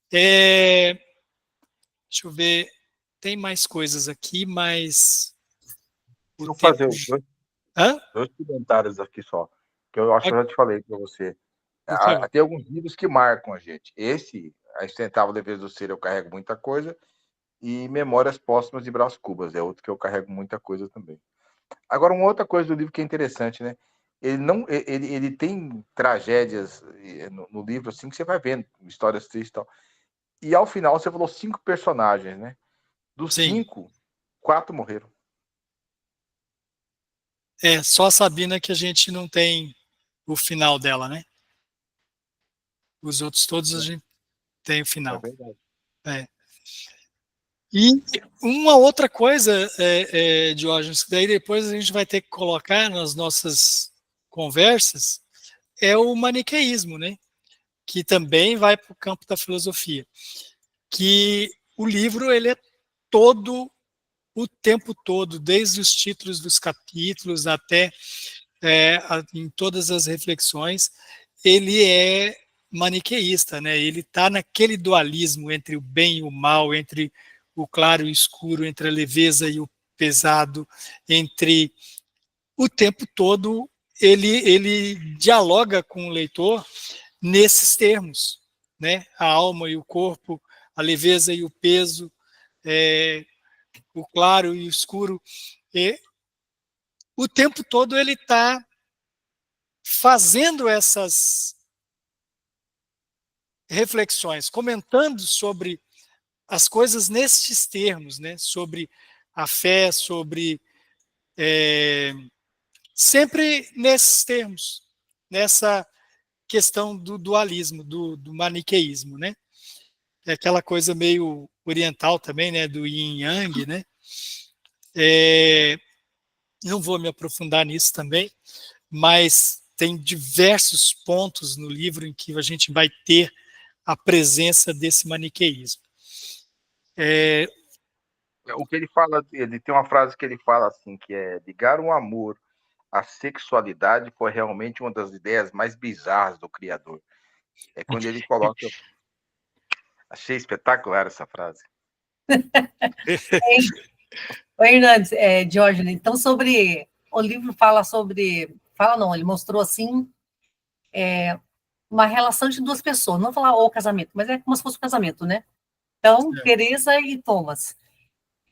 Deixa eu ver, tem mais coisas aqui, mas Deixa eu fazer dois comentários aqui só, que eu acho que eu já te falei para você. Tem alguns livros que marcam a gente. Esse, A Insustentável Leveza do Ser, eu carrego muita coisa, e Memórias Póstumas de Brás Cubas é outro que eu carrego muita coisa também. Agora, uma outra coisa do livro que é interessante, né? Ele tem tragédias no livro, assim, que você vai vendo, histórias tristes e tal. E ao final você falou 5 personagens, né? Dos 5, 4 morreram. Só a Sabina que a gente não tem o final dela, né? Os outros todos a gente tem o final. É verdade. E uma outra coisa, Diógenes, que daí depois a gente vai ter que colocar nas nossas conversas, é o maniqueísmo, né? Que também vai para o campo da filosofia. Que o livro ele é todo, o tempo todo, desde os títulos dos capítulos até em todas as reflexões, ele é maniqueísta, né? Ele está naquele dualismo entre o bem e o mal, entre o claro e o escuro, entre a leveza e o pesado, entre o tempo todo ele dialoga com o leitor nesses termos, né? A alma e o corpo, a leveza e o peso, o claro e o escuro. E o tempo todo ele está fazendo essas reflexões, comentando sobre as coisas nestes termos, né? Sobre a fé, sobre sempre nesses termos, nessa questão do dualismo, do maniqueísmo, né? É aquela coisa meio oriental também, né? Do yin yang, né? Não vou me aprofundar nisso também, mas tem diversos pontos no livro em que a gente vai ter a presença desse maniqueísmo. O que ele fala, ele tem uma frase que ele fala assim, que é ligar um amor à sexualidade foi realmente uma das ideias mais bizarras do Criador. É quando ele coloca... Achei espetacular essa frase. Oi, Hernandes, Diógenes, então sobre, o livro fala sobre, fala não, ele mostrou assim, uma relação de duas pessoas, não falar o casamento, mas é como se fosse um casamento, né? Então, Teresa e Thomas.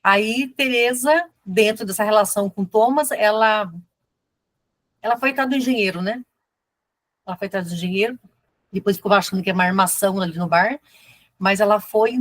Aí, Teresa, dentro dessa relação com Thomas, ela foi atrás do engenheiro, né? Ela foi atrás do engenheiro, depois ficou achando que é uma armação ali no bar, mas ela foi,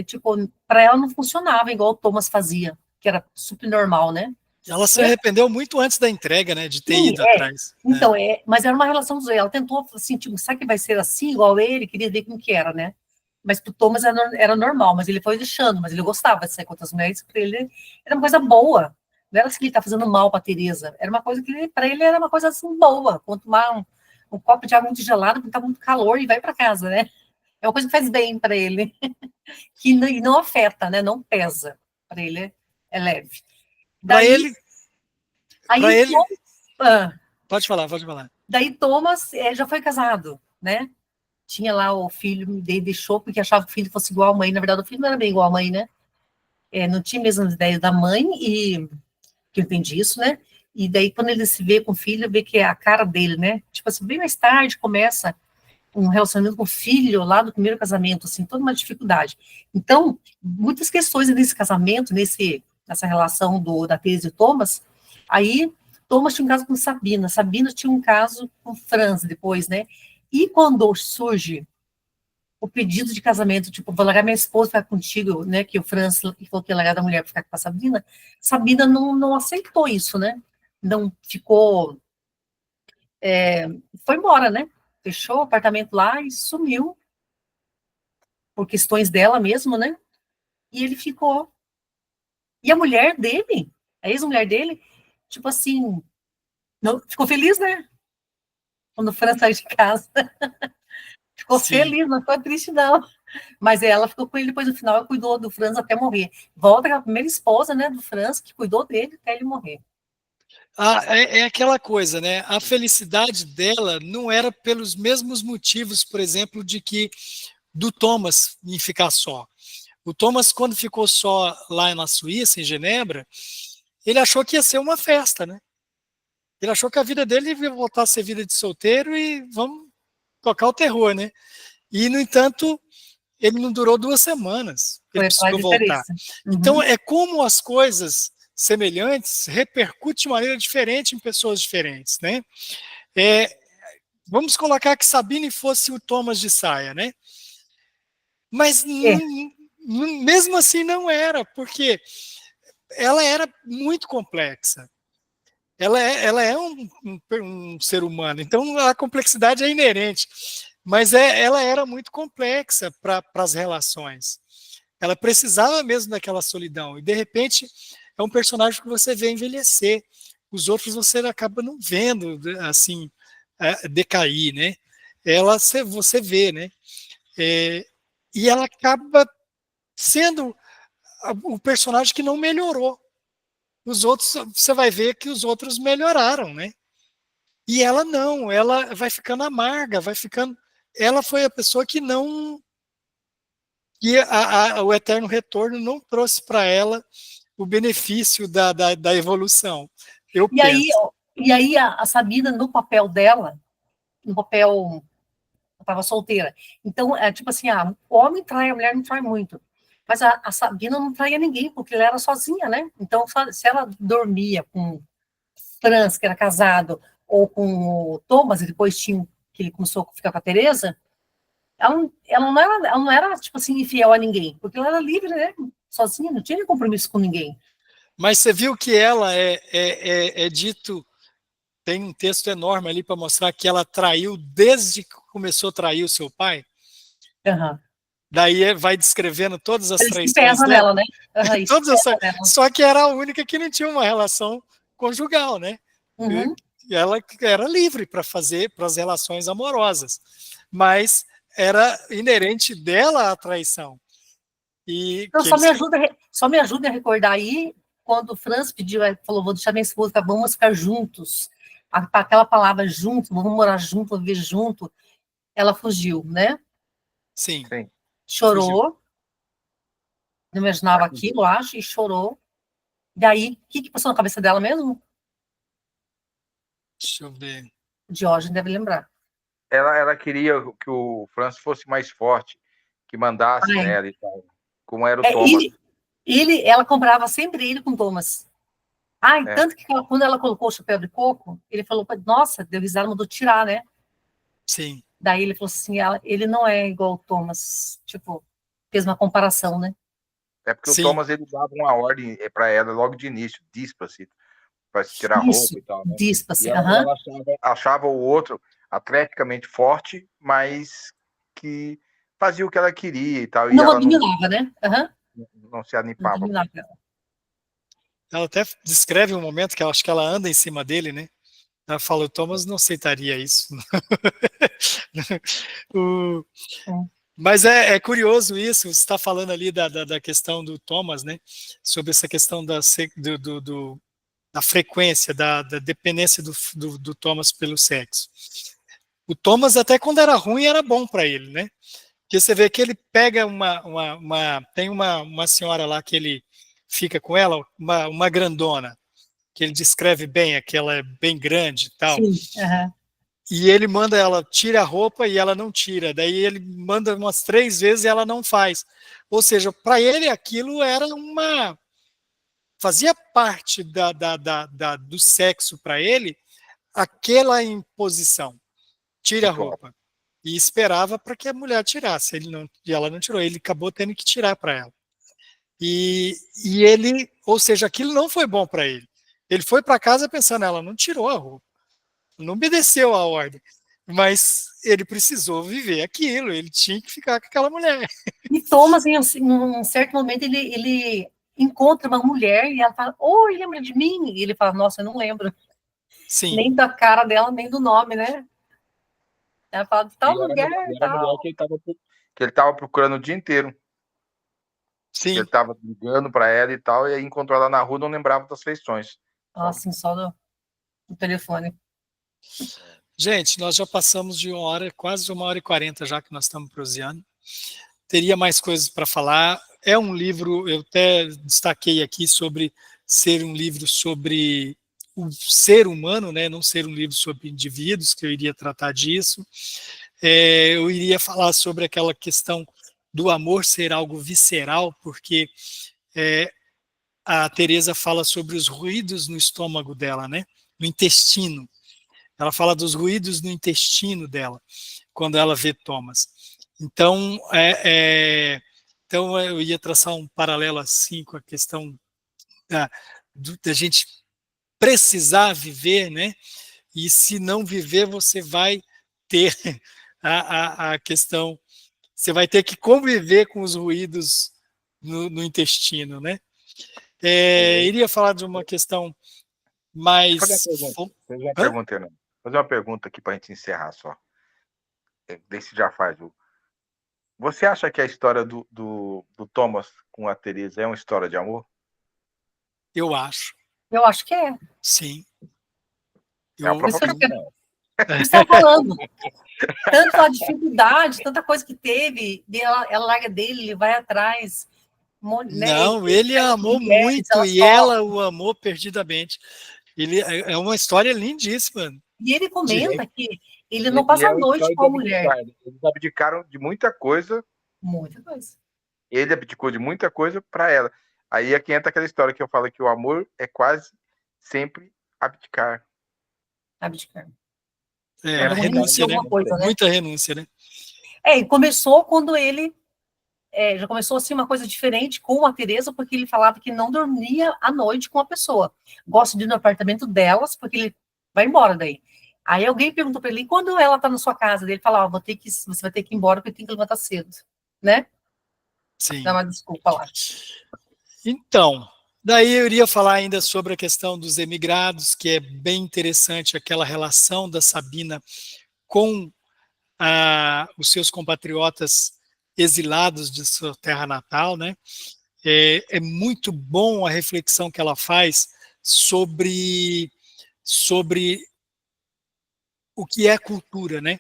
tipo, para ela não funcionava igual o Thomas fazia, que era super normal, né? Ela se arrependeu muito antes da entrega, né? De ter ido atrás. Então, mas era uma relação dos dois. Ela tentou, assim, tipo, sabe que vai ser assim, igual ele, queria ver como que era, né? Mas pro Thomas era normal, mas ele foi deixando, mas ele gostava de sair com outras mulheres, para ele era uma coisa boa. Não era assim que ele tá fazendo mal para Teresa, era uma coisa que para ele era uma coisa assim boa, quanto tomar um copo de água muito gelado, porque tá muito calor e vai para casa, né? É uma coisa que faz bem para ele, que não afeta, né? Não pesa. Para ele é leve. Para ele. Pode falar. Daí Thomas já foi casado, né? Tinha lá o filho, dele deixou porque achava que o filho fosse igual à mãe. Na verdade, o filho não era bem igual à mãe, né? Não tinha mesmo as ideias da mãe, e que eu entendi isso, né? E daí, quando ele se vê com o filho, vê que é a cara dele, né? Tipo assim, bem mais tarde começa um relacionamento com o filho lá do primeiro casamento, assim, toda uma dificuldade. Então, muitas questões nesse casamento, nessa relação da Teresa e Thomas. Aí, Thomas tinha um caso com Sabina tinha um caso com Franz depois, né? E quando surge o pedido de casamento, tipo, vou largar minha esposa para ficar contigo, né? Que o Franz falou que ia largar da mulher para ficar com a Sabina não aceitou isso, né? Não ficou. Foi embora, né? Fechou o apartamento lá e sumiu, por questões dela mesmo, né? E ele ficou. E a mulher dele, a ex-mulher dele, tipo assim, não, ficou feliz, né? Quando o Franz saiu de casa. Ficou feliz, não ficou triste, não. Mas ela ficou com ele depois, no final, ela cuidou do Franz até morrer. Volta a primeira esposa, né, do Franz, que cuidou dele até ele morrer. É aquela coisa, né? A felicidade dela não era pelos mesmos motivos, por exemplo, do Thomas em ficar só. O Thomas, quando ficou só lá na Suíça, em Genebra, ele achou que ia ser uma festa, né? Ele achou que a vida dele ia voltar a ser vida de solteiro e vamos tocar o terror, né? E, no entanto, ele não durou 2 semanas. Ele precisou voltar. Uhum. Então, é como as coisas semelhantes repercutem de maneira diferente em pessoas diferentes, né? Vamos colocar que Sabine fosse o Thomas de saia, né? Mas mesmo assim não era, porque ela era muito complexa. Ela é um ser humano, então a complexidade é inerente, mas ela era muito complexa para as relações. Ela precisava mesmo daquela solidão, e de repente é um personagem que você vê envelhecer, os outros você acaba não vendo assim decair, né? Ela você vê, né? E ela acaba sendo o personagem que não melhorou. Os outros, você vai ver que os outros melhoraram, né? E ela não, ela vai ficando amarga, vai ficando. Ela foi a pessoa que não. E o eterno retorno não trouxe para ela o benefício da evolução. E aí a Sabina, no papel dela, no papel. Eu estava solteira. Então, tipo assim, o homem trai, a mulher não trai muito. Mas a Sabina não traía ninguém, porque ela era sozinha, né? Então, se ela dormia com o Franz, que era casado, ou com o Thomas, e depois que ele começou a ficar com a Teresa, ela não era, tipo assim, infiel a ninguém, porque ela era livre, né? Sozinha, não tinha compromisso com ninguém. Mas você viu que ela é dito tem um texto enorme ali para mostrar que ela traiu desde que começou a trair o seu pai. Aham. Daí vai descrevendo todas as Isso que traições pesa dela. nela, né? Aham, isso que Todas as... pesa nela. Só que era a única que não tinha uma relação conjugal, né? Uhum. Ela era livre para fazer para as relações amorosas, mas era inerente dela a traição. E Então, que eles... só me ajuda a recordar aí, quando o Franz pediu, falou, vou deixar minha esposa, vamos ficar juntos. Aquela palavra juntos, vamos morar junto, vamos viver junto. Ela fugiu, né? Sim, Sim. Chorou, não imaginava aquilo, acho, e chorou. Daí, o que passou na cabeça dela mesmo? deixa eu ver. Diógenes deve lembrar. Ela queria que o Franz fosse mais forte, que mandasse Ai, nela e tal. Como era o Thomas. ela comprava sempre ele com Thomas. Ai, É. tanto que quando ela colocou o chapéu de coco, ele falou, nossa, deu risada, mandou tirar, né? Sim. Daí ele falou assim, ele não é igual o Thomas. Tipo, fez uma comparação, né? É porque Sim. o Thomas ele dava uma ordem para ela logo de início, dispa-se, para se tirar a roupa e tal, né? Dispa-se, E ela achava o outro atleticamente forte, mas que fazia o que ela queria e tal. E não ela dominava, né? não se Não animava. dominava. Ela até descreve um momento que eu acho que ela anda em cima dele, né? Ela fala, o Thomas não aceitaria isso. Mas é curioso isso, você está falando ali da questão do Thomas, né? Sobre essa questão da frequência, da dependência do Thomas pelo sexo. O Thomas, até quando era ruim, era bom para ele, né? Porque você vê que ele pega tem uma senhora lá que ele fica com ela, uma grandona, que ele descreve bem, aquela é bem grande e tal. Sim, E ele manda ela tira a roupa e ela não tira. Daí ele manda umas 3 vezes e ela não faz. Ou seja, para ele aquilo era fazia parte do sexo para ele, aquela imposição. Tira a roupa. E esperava para que a mulher tirasse. E ela não tirou. Ele acabou tendo que tirar para ela. E ele, ou seja, aquilo não foi bom para ele. Ele foi para casa pensando, ela não tirou a roupa, não obedeceu a ordem, mas ele precisou viver aquilo, ele tinha que ficar com aquela mulher. E Thomas, em um certo momento, ele encontra uma mulher e ela fala, oi, lembra de mim? E ele fala, nossa, eu não lembro. Sim. Nem da cara dela, nem do nome, né? Ela fala de tal lugar, tal. Que ele estava procurando o dia inteiro. Sim. Ele estava ligando para ela e tal, e aí encontrou ela na rua, não lembrava das feições. Assim, só do telefone. Gente, nós já passamos de 1 hora, quase 1h40 já que nós estamos proseando. Teria mais coisas para falar. É um livro, eu até destaquei aqui sobre ser um livro sobre o ser humano, né? Não ser um livro sobre indivíduos, que eu iria tratar disso. Eu iria falar sobre aquela questão do amor ser algo visceral, porque a Teresa fala sobre os ruídos no estômago dela, né? No intestino. Ela fala dos ruídos no intestino dela, quando ela vê Thomas. Então, então eu ia traçar um paralelo assim com a questão da gente precisar viver, né? E se não viver, você vai ter a questão, você vai ter que conviver com os ruídos no intestino, né? Iria falar de uma questão mais... Fazer uma pergunta aqui para a gente encerrar só. Desse já faz. Você acha que a história do Thomas com a Teresa é uma história de amor? Eu acho. Eu acho que é. Sim. Isso está falando. Tanto a dificuldade, tanta coisa que teve, ela larga dele, ele vai atrás. Né? Não, ele amou muito e ela o amou perdidamente. É uma história lindíssima. E ele comenta que ele não passa a noite com a mulher. Eles abdicaram de muita coisa. Muita coisa. Ele abdicou de muita coisa para ela. Aí é que entra aquela história que eu falo que o amor é quase sempre abdicar. Abdicar. A renúncia, né? Coisa, né? Muita renúncia, né? E começou quando ele já começou assim uma coisa diferente com a Teresa, porque ele falava que não dormia à noite com a pessoa. Gosta de ir no apartamento delas, porque ele vai embora daí. Aí alguém perguntou para ele, e quando ela está na sua casa? Ele fala, você vai ter que ir embora porque eu tenho que levantar cedo, né? Dá sim. uma desculpa lá. Então, daí eu iria falar ainda sobre a questão dos emigrados, que é bem interessante aquela relação da Sabina com os seus compatriotas exilados de sua terra natal, né? É muito bom a reflexão que ela faz sobre o que é cultura, né?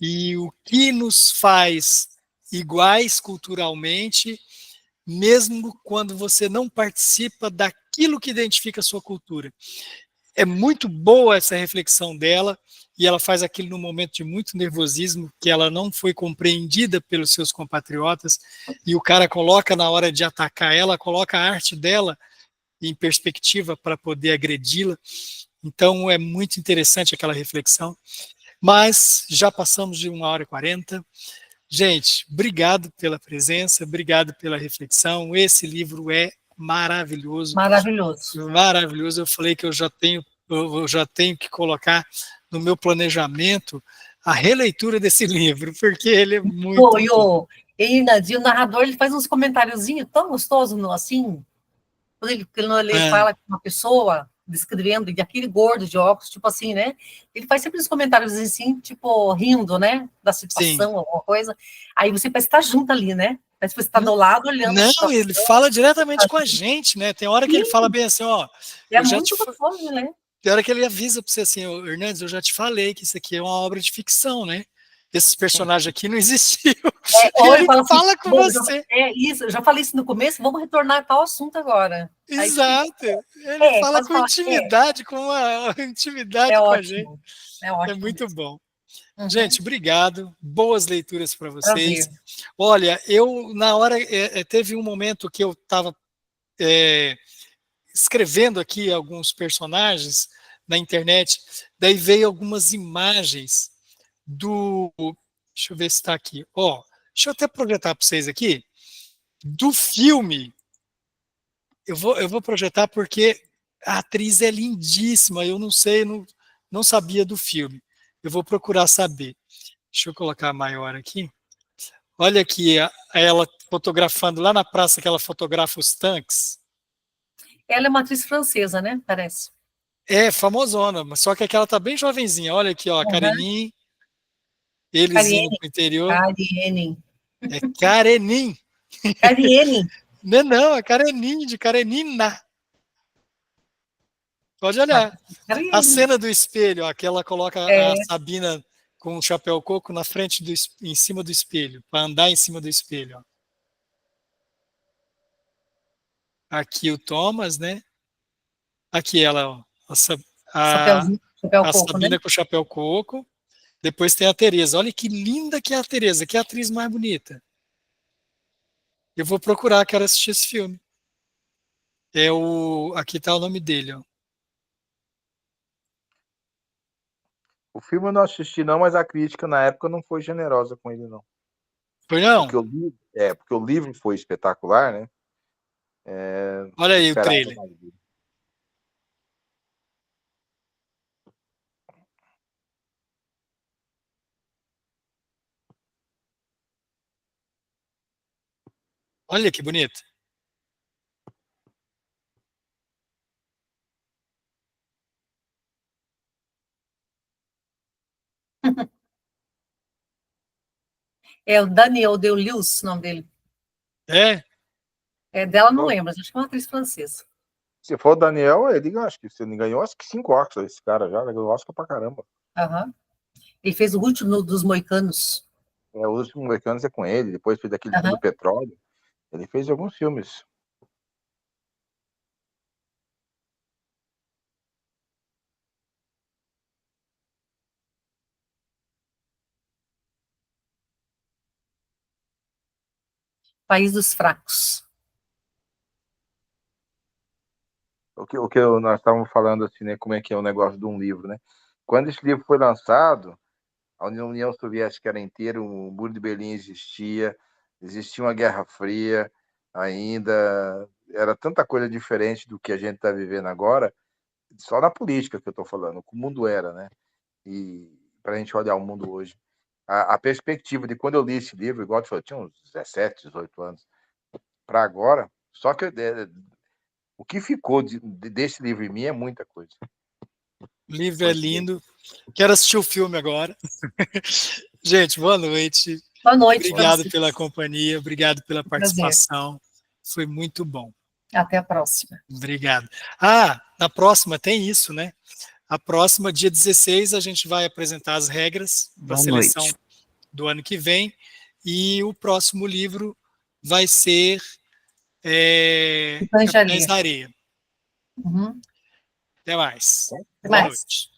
E o que nos faz iguais culturalmente, mesmo quando você não participa daquilo que identifica a sua cultura. É muito boa essa reflexão dela, e ela faz aquilo num momento de muito nervosismo, que ela não foi compreendida pelos seus compatriotas, e o cara coloca na hora de atacar ela, coloca a arte dela em perspectiva para poder agredi-la. Então é muito interessante aquela reflexão. Mas já passamos de 1h40. Gente, obrigado pela presença, obrigado pela reflexão. Esse livro é maravilhoso, Maravilhoso. maravilhoso. Eu falei que eu já tenho que colocar no meu planejamento a releitura desse livro, porque ele é muito bom. E o narrador, ele faz uns comentáriozinhos tão gostosos, assim, quando ele Ah, fala com uma pessoa, descrevendo, e aquele gordo de óculos, tipo assim, né? Ele faz sempre uns comentários assim, tipo, rindo, né? Da sim. situação, alguma coisa. Aí você parece estar junto ali, né? Parece que você está do lado, olhando a Não, situação. ele fala diretamente com a gente, né? Tem hora que ele fala Sim, bem assim, ó, é eu já te, muito gostoso, né? tem hora que ele avisa para você assim, "Ô, Hernandes, eu já te falei que isso aqui é uma obra de ficção, né? Esses personagens aqui não existiam." Ou ele Ele fala assim, fala com bom, você. é isso, eu já falei isso no começo, vamos retornar a tal assunto agora. Aí você fica, Exato. Ele fala pode com falar, intimidade, com uma é intimidade com a gente. ótimo, é É ótimo muito mesmo. bom. Uhum, Gente, obrigado. Boas leituras para vocês. prazer. Olha, eu na hora teve um momento que eu estava escrevendo aqui alguns personagens na internet, daí veio algumas imagens do. Deixa eu ver se está aqui. Ó, deixa eu até projetar para vocês aqui. Do filme. Eu vou projetar porque a atriz é lindíssima. Eu não sei, não sabia do filme. Eu vou procurar saber. Deixa eu colocar maior aqui. Olha aqui ela fotografando lá na praça que ela fotografa os tanques. Ela é uma atriz francesa, né? Parece. É famosona, mas só que aquela tá bem jovenzinha. Olha aqui, ó, a Uhum. Karenin, eles indo Cariene, pro interior. Cariene, É Karenin. Cariene. Não, não, é Karenin, de Karenina. Pode olhar. A Cariene. cena do espelho, ó, que ela coloca a É, Sabina com o chapéu coco na frente em cima do espelho, para andar em cima do espelho. Ó. Aqui o Thomas, né? Aqui ela, ó, a, chapéuzinho, chapéu a coco, né? Sabina com o chapéu coco. Depois tem a Tereza. Olha que linda que é a Tereza, que atriz mais bonita. Eu vou procurar, quero assistir esse filme. Aqui está o nome dele, ó. O filme eu não assisti, não, mas a crítica na época não foi generosa com ele, não. Foi não? Porque o livro foi espetacular, né? Olha Eu aí o esperava trailer. mais dele. Olha que bonito. É o Daniel Day-Lewis, o nome dele. É? É, dela não lembro, mas acho que é uma atriz francesa. Se for o Daniel, ele acho que se ele ganhou, acho que 5 Oscars esse cara já, ganhou Oscar pra caramba. Aham. Ele fez o último dos Moicanos. O último Moicanos é com ele, depois fez aquele filme Aham. do Petróleo. Ele fez alguns filmes. País dos Fracos. Nós estávamos falando assim, né, como é que é o negócio de um livro, né? Quando esse livro foi lançado, a União Soviética era inteira, o Muro de Berlim existia uma Guerra Fria ainda, era tanta coisa diferente do que a gente está vivendo agora, só na política que eu estou falando, como o mundo era, né? E para a gente olhar o mundo hoje. A perspectiva de quando eu li esse livro, igual eu falei, eu tinha uns 17, 18 anos, para agora, só que o que ficou desse livro em mim é muita coisa. O livro é lindo. Quero assistir o filme agora. Gente, boa noite. Boa noite. Obrigado pela companhia, obrigado pela participação. Foi muito bom. Até a próxima. Obrigado. Na próxima tem isso, né? A próxima, dia 16, a gente vai apresentar as regras para a seleção do ano que vem. E o próximo livro vai ser Capitães da Areia. Uhum. Até mais. Até Boa mais. noite.